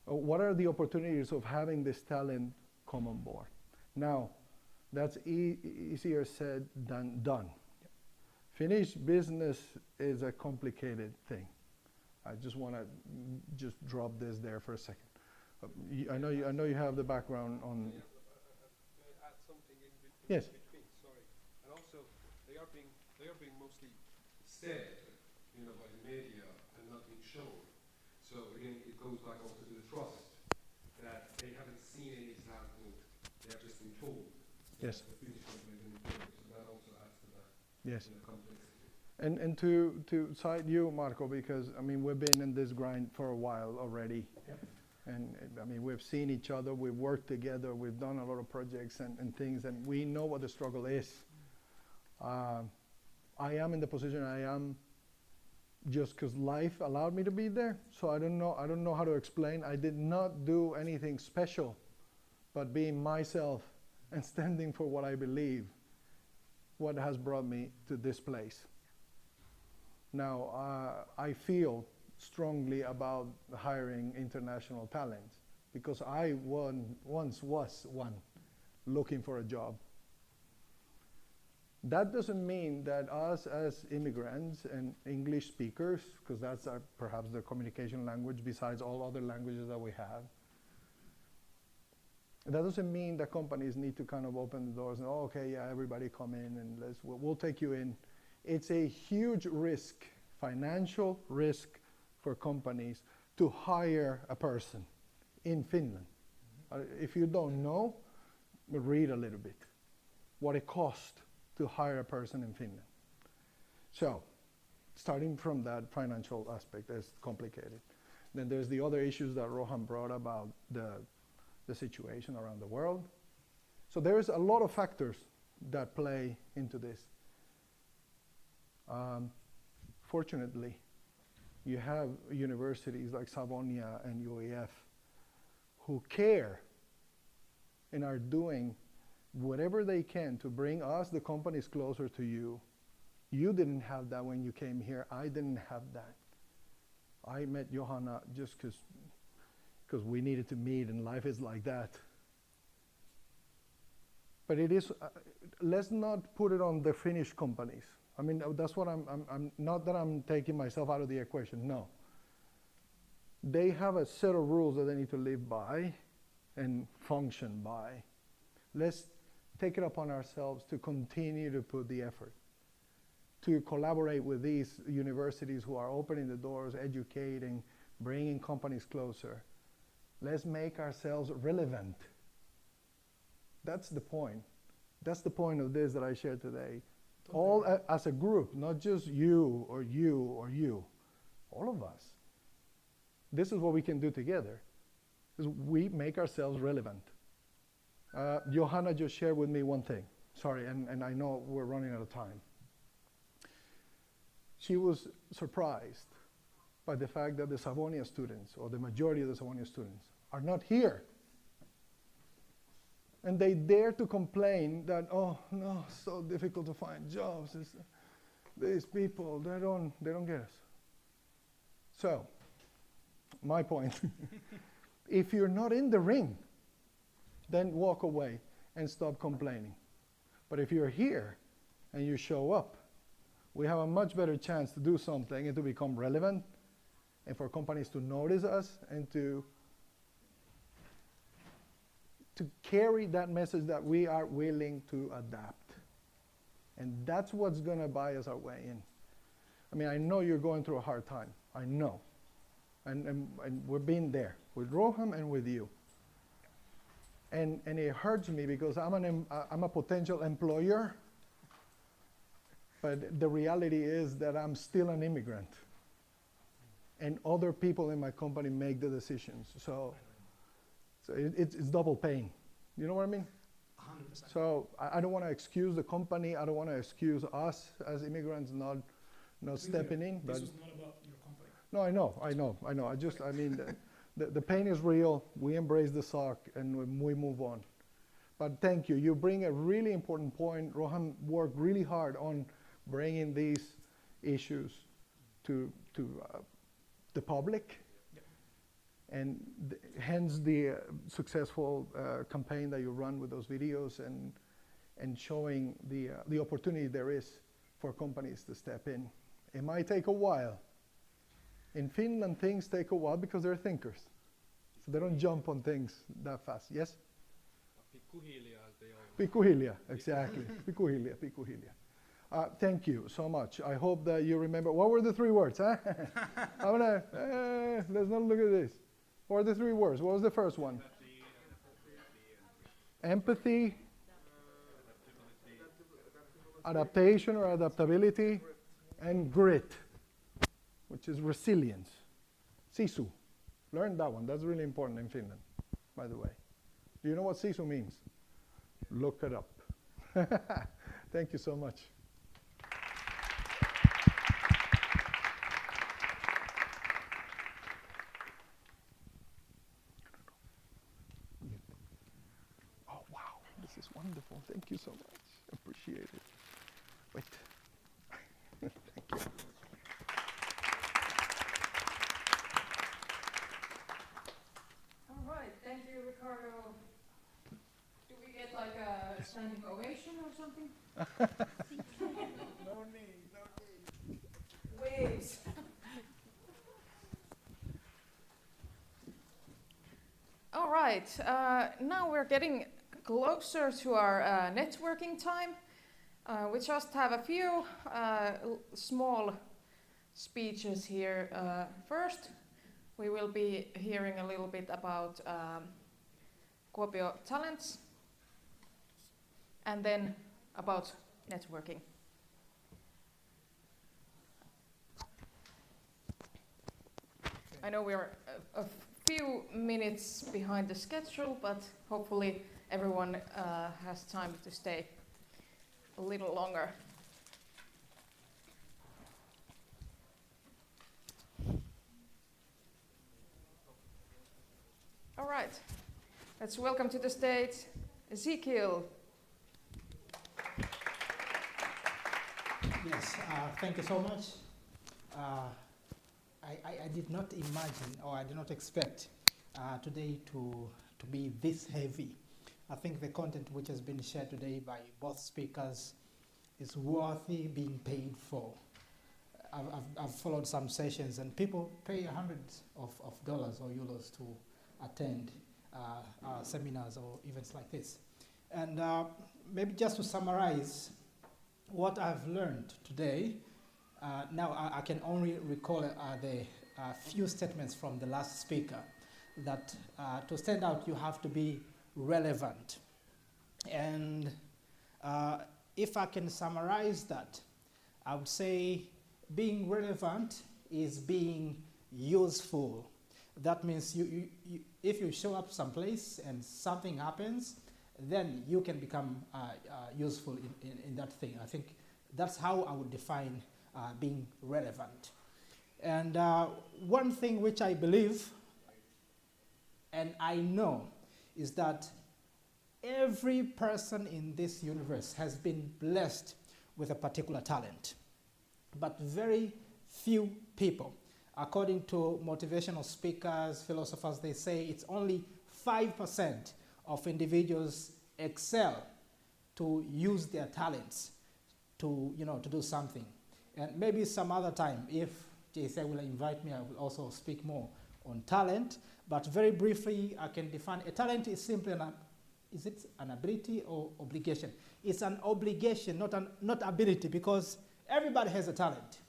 Or what are the opportunities of having this talent come on board? Now, that's easier said than done. Yep. Finnish business is a complicated thing. I just want to drop this there for a second. I know you have the background on. Yeah, add something in between. Yes. Sorry, and also they are being mostly said, by the media and not being shown. So again, it goes back also to the trust that they haven't seen any example. They have just been told. Yes. The Finnish company has been told. So that also adds to that. Yes. Complexity. And to cite you, Marco, because we've been in this grind for a while already. Yep. And we've seen each other, we've worked together, we've done a lot of projects and things, and we know what the struggle is. I am in the position I am just because life allowed me to be there. So I don't know how to explain. I did not do anything special, but being myself and standing for what I believe, what has brought me to this place. Now, I feel strongly about hiring international talent because I once was one looking for a job. That doesn't mean that us as immigrants and English speakers, because that's perhaps the communication language besides all other languages that we have, That doesn't mean that companies need to kind of open the doors and, oh, okay, yeah, everybody come in and we'll take you in. It's a huge risk, financial risk for companies to hire a person in Finland. If you don't know, read a little bit what it costs to hire a person in Finland. So, starting from that financial aspect, that's complicated. Then there's the other issues that Roham brought about the situation around the world. So there's a lot of factors that play into this. Fortunately, you have universities like Snellmannia and UAF who care and are doing whatever they can to bring us, the companies, closer to you. You didn't have that when you came here. I didn't have that. I met Johanna just because we needed to meet, and life is like that. But it is, let's not put it on the Finnish companies. I mean, that's what I'm not that I'm taking myself out of the equation, no. They have a set of rules that they need to live by and function by. Let's take it upon ourselves to continue to put the effort, to collaborate with these universities who are opening the doors, educating, bringing companies closer. Let's make ourselves relevant. That's the point. That's the point of this that I shared today. All as a group, not just you or you or you, all of us. This is what we can do together, is we make ourselves relevant. Johanna just shared with me one thing. Sorry, and I know we're running out of time. She was surprised by the fact that the Savonia students, or the majority of the Savonia students, are not here. And they dare to complain that, oh no, it's so difficult to find jobs. These people, they don't get us. So, my point, if you're not in the ring, then walk away and stop complaining. But if you're here and you show up, we have a much better chance to do something and to become relevant, and for companies to notice us and to carry that message that we are willing to adapt. And that's what's going to buy us our way in. I mean, I know you're going through a hard time. I know. And we've been there with Roham and with you. And it hurts me because I'm a potential employer, but the reality is that I'm still an immigrant. And other people in my company make the decisions. So it's double pain. You know what I mean? 100%. So I don't want to excuse the company. I don't want to excuse us as immigrants not stepping in. This was not about your company. No, I know. I mean, the pain is real. We embrace the suck and we move on. But thank you. You bring a really important point. Roham worked really hard on bringing these issues to the public. And hence the successful campaign that you run with those videos and showing the opportunity there is for companies to step in. It might take a while. In Finland, things take a while because they're thinkers. So they don't jump on things that fast. Yes? Pikkuhiljaa, exactly. Pikkuhiljaa. Thank you so much. I hope that you remember. What were the 3 words? Huh? Let's not look at this. What are the 3 words? What was the first one? Empathy, adaptation or adaptability, and grit, which is resilience. Sisu. Learn that one. That's really important in Finland, by the way. Do you know what sisu means? Look it up. Thank you so much. This is wonderful. Thank you so much. Appreciate it. Wait. Thank you. All right, thank you, Ricardo. Do we get like a standing ovation or something? No need. Waves. All All right, now we're getting closer to our networking time. We just have a few small speeches here. First, we will be hearing a little bit about Kuopio Talents, and then about networking. I know we are a few minutes behind the schedule, but hopefully everyone has time to stay a little longer. All right, let's welcome to the stage Ezekiel. Yes, thank you so much. I did not imagine, or I did not expect today to be this heavy. I think the content which has been shared today by both speakers is worthy being paid for. I've followed some sessions and people pay hundreds of dollars or euros to attend seminars or events like this. And maybe just to summarize what I've learned today, now I can only recall the few statements from the last speaker, that to stand out you have to be relevant. And if I can summarize that, I would say being relevant is being useful. That means if you show up someplace and something happens, then you can become useful in that thing. I think that's how I would define being relevant. And one thing which I believe and I know is that every person in this universe has been blessed with a particular talent, but very few people. According to motivational speakers, philosophers, they say it's only 5% of individuals excel to use their talents to do something. And maybe some other time, if JCI will invite me, I will also speak more on talent. But very briefly, I can define a talent is simply is it an ability or obligation? It's an obligation, not ability, because everybody has a talent.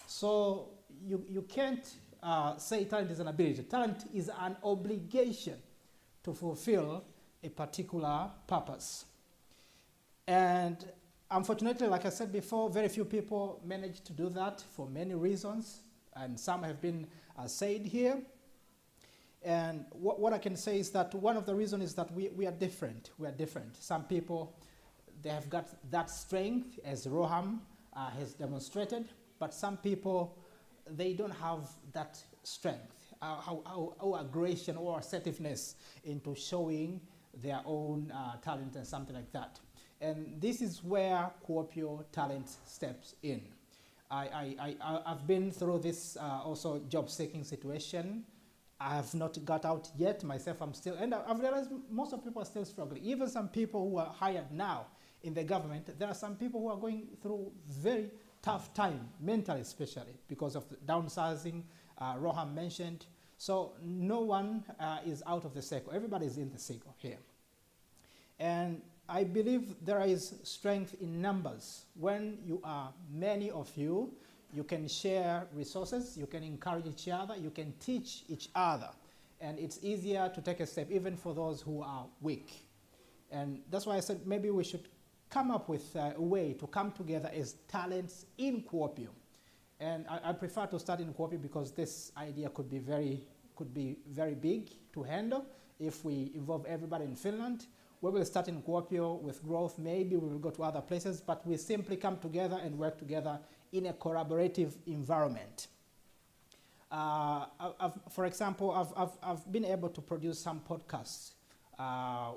So you can't say talent is an ability. Talent is an obligation to fulfill a particular purpose. And unfortunately, like I said before, very few people manage to do that for many reasons, and some have been said here. And what I can say is that one of the reasons is that we are different. We are different. Some people, they have got that strength, as Roham has demonstrated, but some people, they don't have that strength, or aggression or assertiveness into showing their own talent and something like that. And this is where Kuopio Talents steps in. I've been through this also job-seeking situation. I have not got out yet myself. I'm still, and I've realized most of people are still struggling. Even some people who are hired now in the government, there are some people who are going through very tough time, mentally especially, because of the downsizing Roham mentioned. So no one is out of the circle. Everybody is in the circle here. And I believe there is strength in numbers. When you are many of you, you can share resources, you can encourage each other, you can teach each other. And it's easier to take a step, even for those who are weak. And that's why I said maybe we should come up with a way to come together as talents in Kuopio. And I prefer to start in Kuopio because this idea could be very big to handle if we involve everybody in Finland. We will start in Kuopio with growth. Maybe we will go to other places, but we simply come together and work together in a collaborative environment. For example, I've been able to produce some podcasts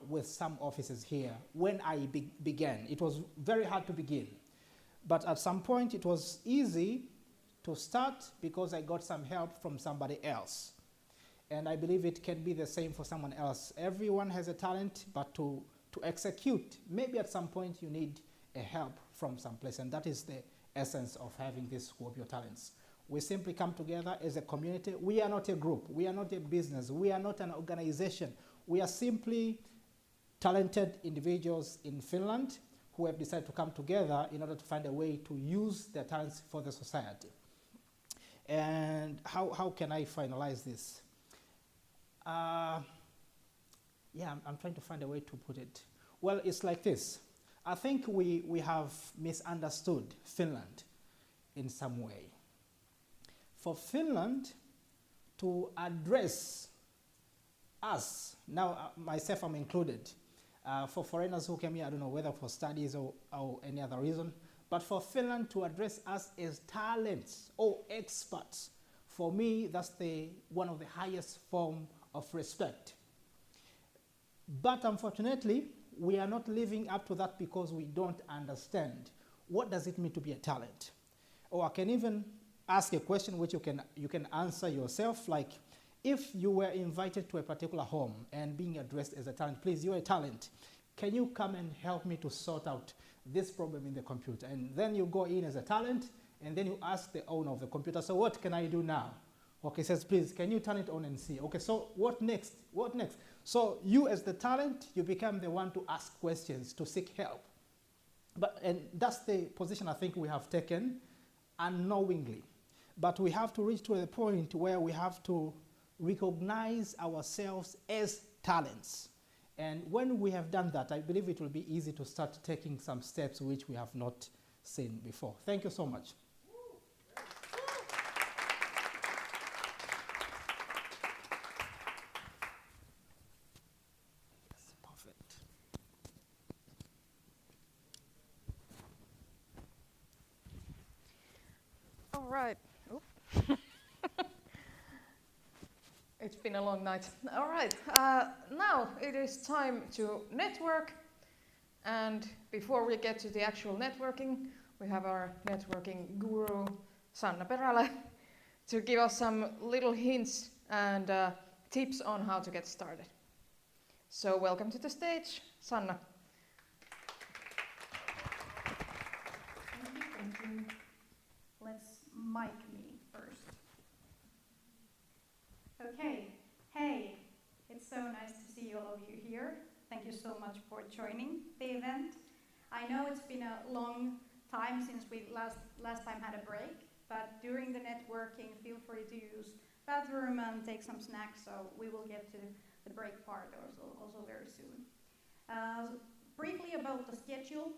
with some offices here. When I began, it was very hard to begin. But at some point, it was easy to start because I got some help from somebody else. And I believe it can be the same for someone else. Everyone has a talent, but to execute, maybe at some point you need a help from someplace. And that is the essence of having this Kuopio Talents. We simply come together as a community. We are not a group. We are not a business. We are not an organization. We are simply talented individuals in Finland who have decided to come together in order to find a way to use their talents for the society. And how can I finalize this? I'm trying to find a way to put it. Well, it's like this. I think we have misunderstood Finland in some way. For Finland to address us, now myself I'm included, for foreigners who came here, I don't know whether for studies or any other reason, but for Finland to address us as talents or experts, for me that's one of the highest form of respect. But unfortunately, we are not living up to that because we don't understand what does it mean to be a talent. Or I can even ask a question which you can answer yourself, like if you were invited to a particular home and being addressed as a talent, please, you're a talent, can you come and help me to sort out this problem in the computer? And then you go in as a talent and then you ask the owner of the computer, so what can I do now? Okay, says, please, can you turn it on and see? Okay, so what next? What next? So you as the talent, you become the one to ask questions, to seek help. And that's the position I think we have taken unknowingly. But we have to reach to a point where we have to recognize ourselves as talents. And when we have done that, I believe it will be easy to start taking some steps which we have not seen before. Thank you so much. Perfect. All right. Oop. It's been a long night. All right. Now it is time to network. And before we get to the actual networking, we have our networking guru, Sanna Perälä, to give us some little hints and tips on how to get started. So welcome to the stage, Sanna. Thank you. Let's mic me first. Okay, hey, it's so nice to see all of you here. Thank you so much for joining the event. I know it's been a long time since we last time had a break, but during the networking, feel free to use bathroom and take some snacks, so we will get to the break part also very soon. Briefly about the schedule.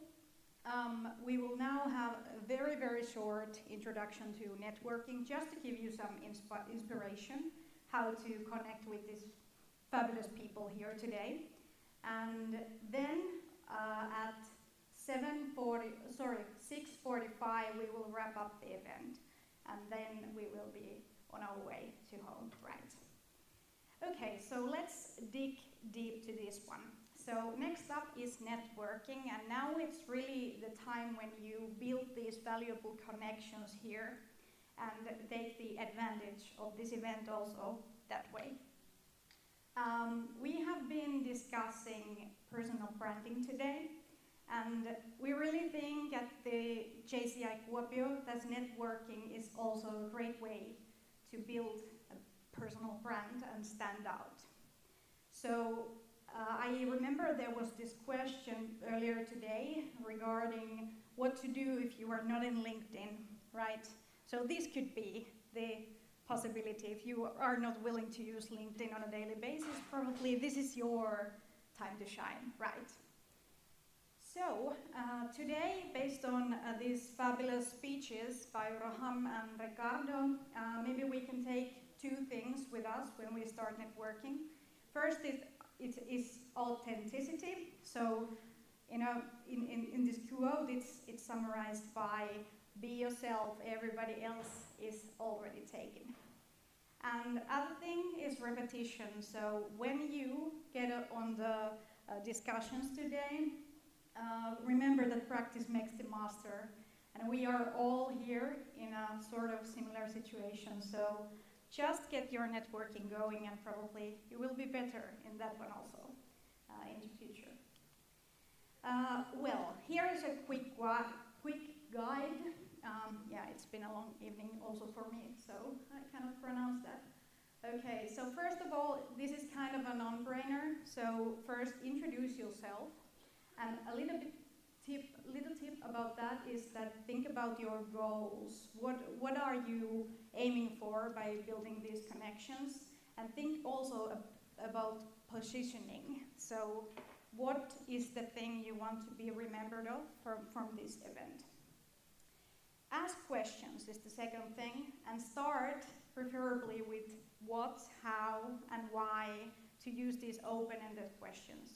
We will now have a very, very short introduction to networking, just to give you some inspiration how to connect with these fabulous people here today. And then at 6:45 we will wrap up the event, and then we will be on our way to home, right? Okay, so let's dig deep to this one. So next up is networking, and now it's really the time when you build these valuable connections here and take the advantage of this event also that way. We have been discussing personal branding today, and we really think at the JCI Kuopio that networking is also a great way to build a personal brand and stand out. So I remember there was this question earlier today regarding what to do if you are not in LinkedIn, right? So this could be the possibility. If you are not willing to use LinkedIn on a daily basis, probably this is your time to shine, right? So today, based on these fabulous speeches by Roham and Ricardo, maybe we can take two things with us when we start networking. First is authenticity. So, in this quote, it's summarized by "Be yourself. Everybody else is already taken." And the other thing is repetition. So when you get on the discussions today, remember that practice makes the master. And we are all here in a sort of similar situation. So just get your networking going, and probably you will be better in that one also in the future. Well, here is a quick guide. Yeah, it's been a long evening also for me, so I cannot pronounce that Okay, so first of all, this is kind of a non-brainer. So first, introduce yourself. And a little tip about that is that think about your goals. What are you aiming for by building these connections? And think also about positioning. So what is the thing you want to be remembered of from this event? Ask questions is the second thing, and start preferably with what, how, and why to use these open-ended questions.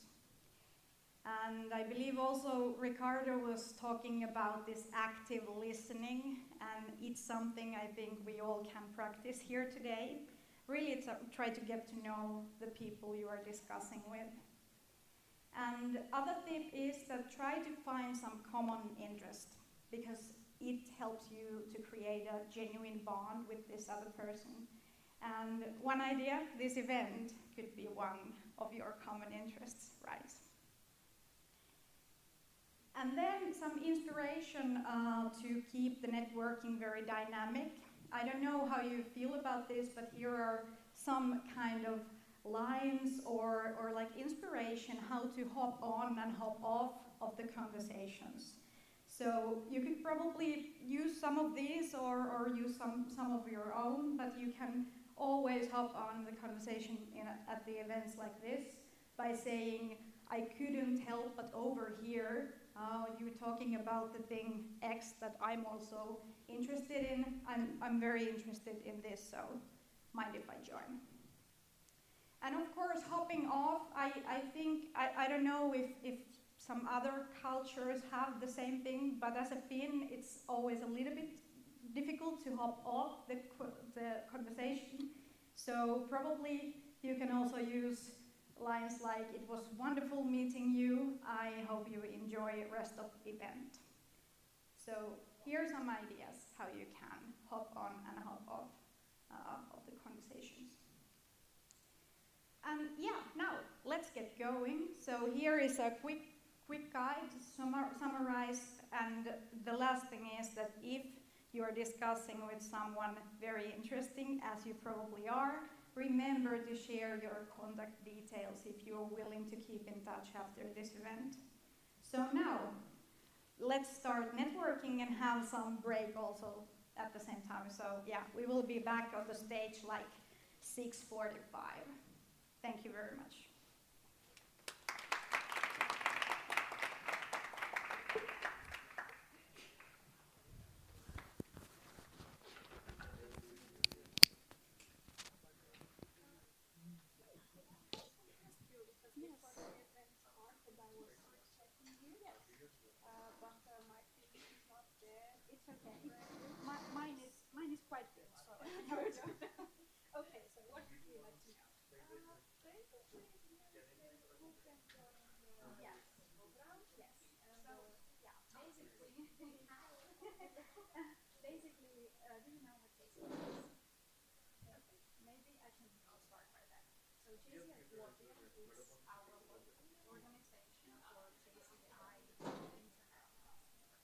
And I believe also Ricardo was talking about this active listening, and it's something I think we all can practice here today. Really, try to get to know the people you are discussing with. And other tip is that try to find some common interest, because it helps you to create a genuine bond with this other person. And one idea, this event could be one of your common interests, right? And then some inspiration to keep the networking very dynamic. I don't know how you feel about this, but here are some kind of lines or like inspiration how to hop on and hop off of the conversations. So you could probably use some of these or use some of your own, but you can always hop on the conversation at the events like this by saying, I couldn't help but overhear you talking about the thing X that I'm also interested in. I'm very interested in this, so mind if I join? And of course, hopping off, I think, I don't know if some other cultures have the same thing, but as a Finn, it's always a little bit difficult to hop off the conversation. So probably you can also use lines like, it was wonderful meeting you, I hope you enjoy the rest of the event. So here are some ideas how you can hop on and hop off of the conversations. And yeah, now let's get going. So here is a quick guide to summarize, and the last thing is that if you are discussing with someone very interesting, as you probably are, remember to share your contact details if you're willing to keep in touch after this event. So now, let's start networking and have some break also at the same time. So yeah, we will be back on the stage like 6:45. Thank you very much. Mine is quite good, so okay, so what would you like to know? Basically, who can join yes, program? Yes, and so yeah, basically, do you know what JCI is? Okay, maybe I can start by that. So JCI Kuopio is our local organization for JCI International.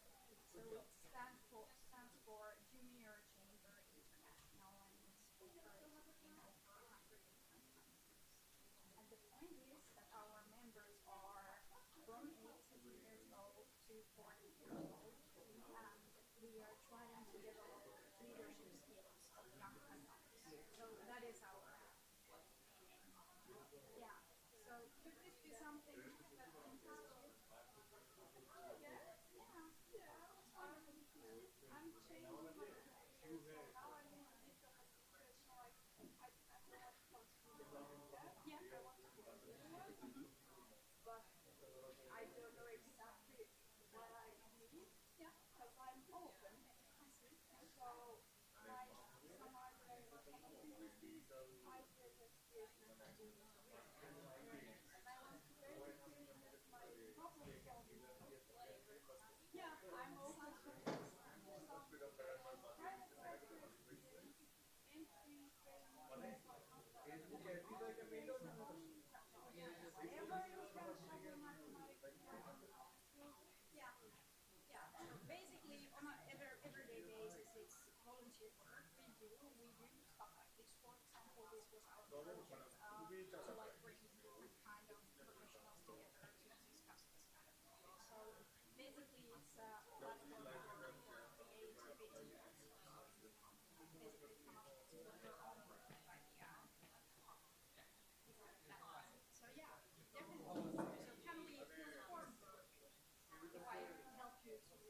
So it stands for Junior Chamber International, and it's operating in over 100 different countries. And the point is that our members are from 18 years old to 40 years old, and we are trying to develop leadership skills of young adults. So that is our yeah. So could this be something that interests you? Yeah. I'm changing my career, so now I'm in a bit of a situation like I don't know what comes to me. Yeah, I want to be a leader, but I don't know exactly what I need. Yeah, because I'm open. So some ideas or some opportunities, I feel that this can be and I want to basically use my problem solving skills. Yeah, I'm open to this. Private sector experience, entry, training, whatever you can shuffle mathematics. Yeah. So basically, on an everyday basis, it's volunteer work we do stuff like this. For example, this was to like bring different kind of professionals together to discuss this kind of topic. So basically, it's a platform for creativity also. So you can basically come up with your own perfect idea. So yeah, definitely. So can we support you if I help you to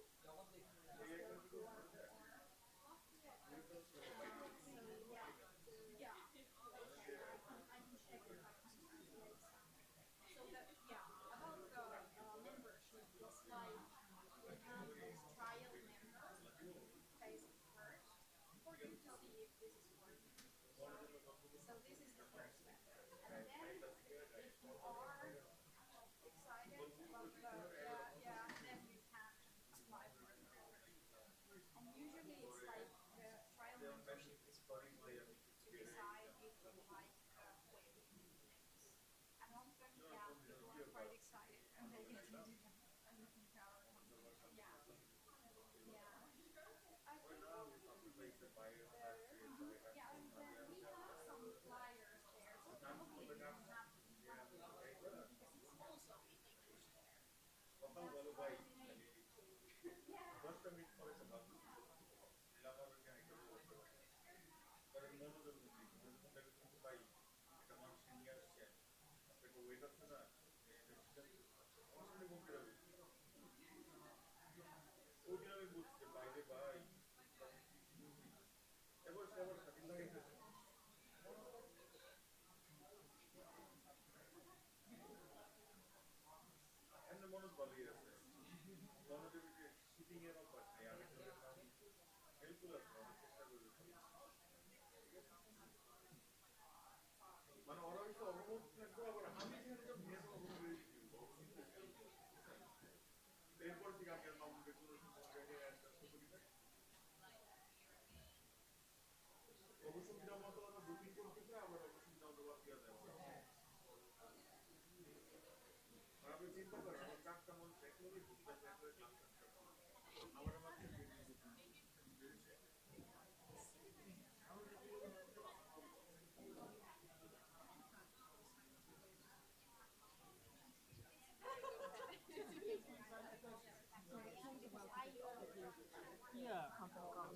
Yeah,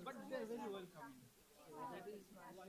but they're very welcoming. That is why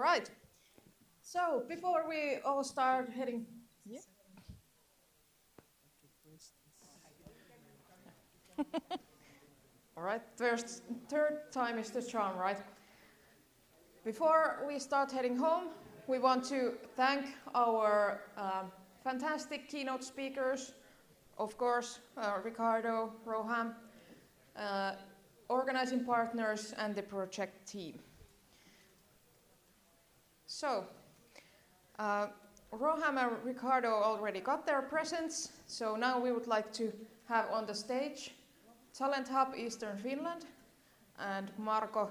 right. So before we all start heading, yeah. All right, third time is the charm, right? Before we start heading home, we want to thank our fantastic keynote speakers, of course, Ricardo, Roham, organizing partners, and the project team. So, Roham and Ricardo already got their presents, so now we would like to have on the stage Talent Hub Eastern Finland and Marko.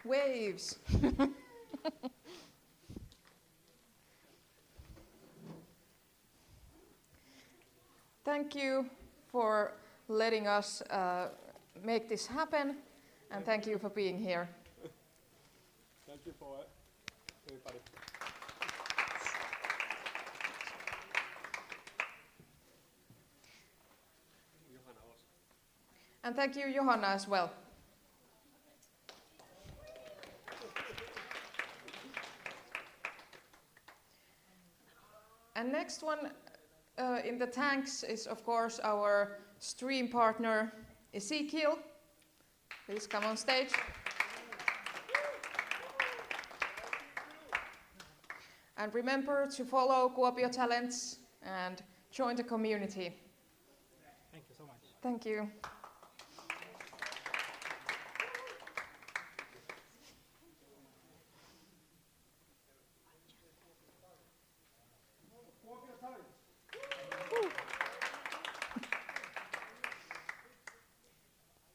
Waves. Thank you for letting us make this happen, and thank you for being here. Thank you for everybody. And thank you, Johanna, as well. And next one in the tanks is, of course, our stream partner, Ezekiel. Please come on stage. And remember to follow Kuopio Talents and join the community. Thank you so much. Thank you.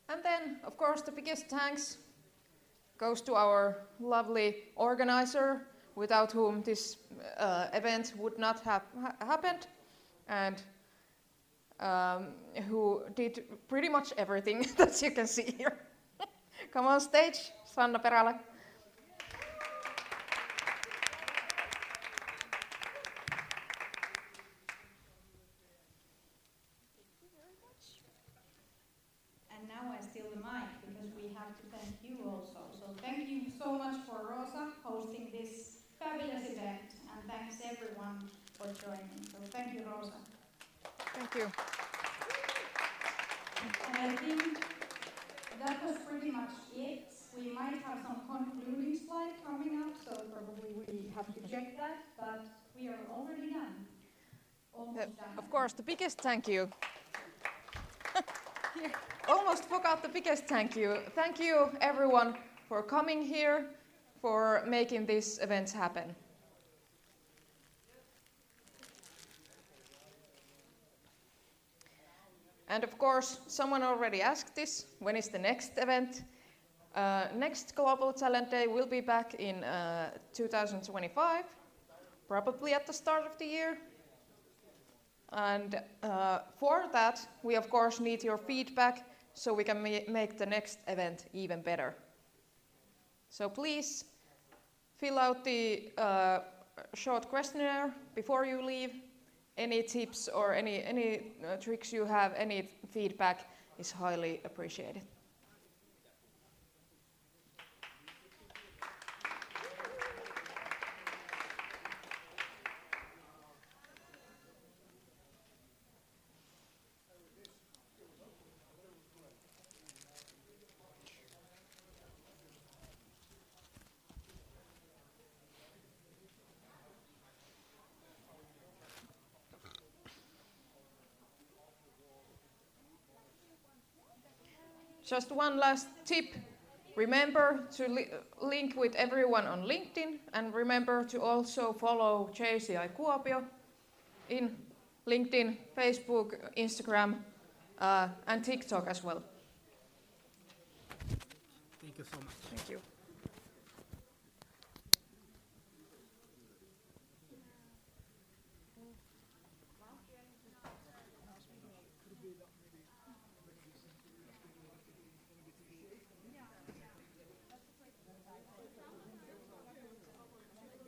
And then, of course, the biggest thanks goes to our lovely organizer, without whom this event would not have happened, and who did pretty much everything that you can see here. Come on stage, Sanna Perälä. And now I steal the mic because we have to thank you also. So thank you so much for Roosa hosting this fabulous event, and thanks everyone for joining. So thank you, Roosa. Thank you. And I think that was pretty much it. We might have some concluding slide coming up, so probably we have to check that, but we are already done. Almost done. Of course, the biggest thank you. Almost forgot the biggest thank you. Thank you, everyone, for coming here, for making this event happen. And of course, someone already asked this, when is the next event? Next Global Talent Day will be back in 2025, probably at the start of the year. And for that, we of course need your feedback so we can make the next event even better. So please fill out the short questionnaire before you leave. Any tips or any tricks you have, any feedback is highly appreciated. Just one last tip. Remember to link with everyone on LinkedIn, and remember to also follow JCI Kuopio in LinkedIn, Facebook, Instagram, and TikTok as well. Thank you so much. Thank you.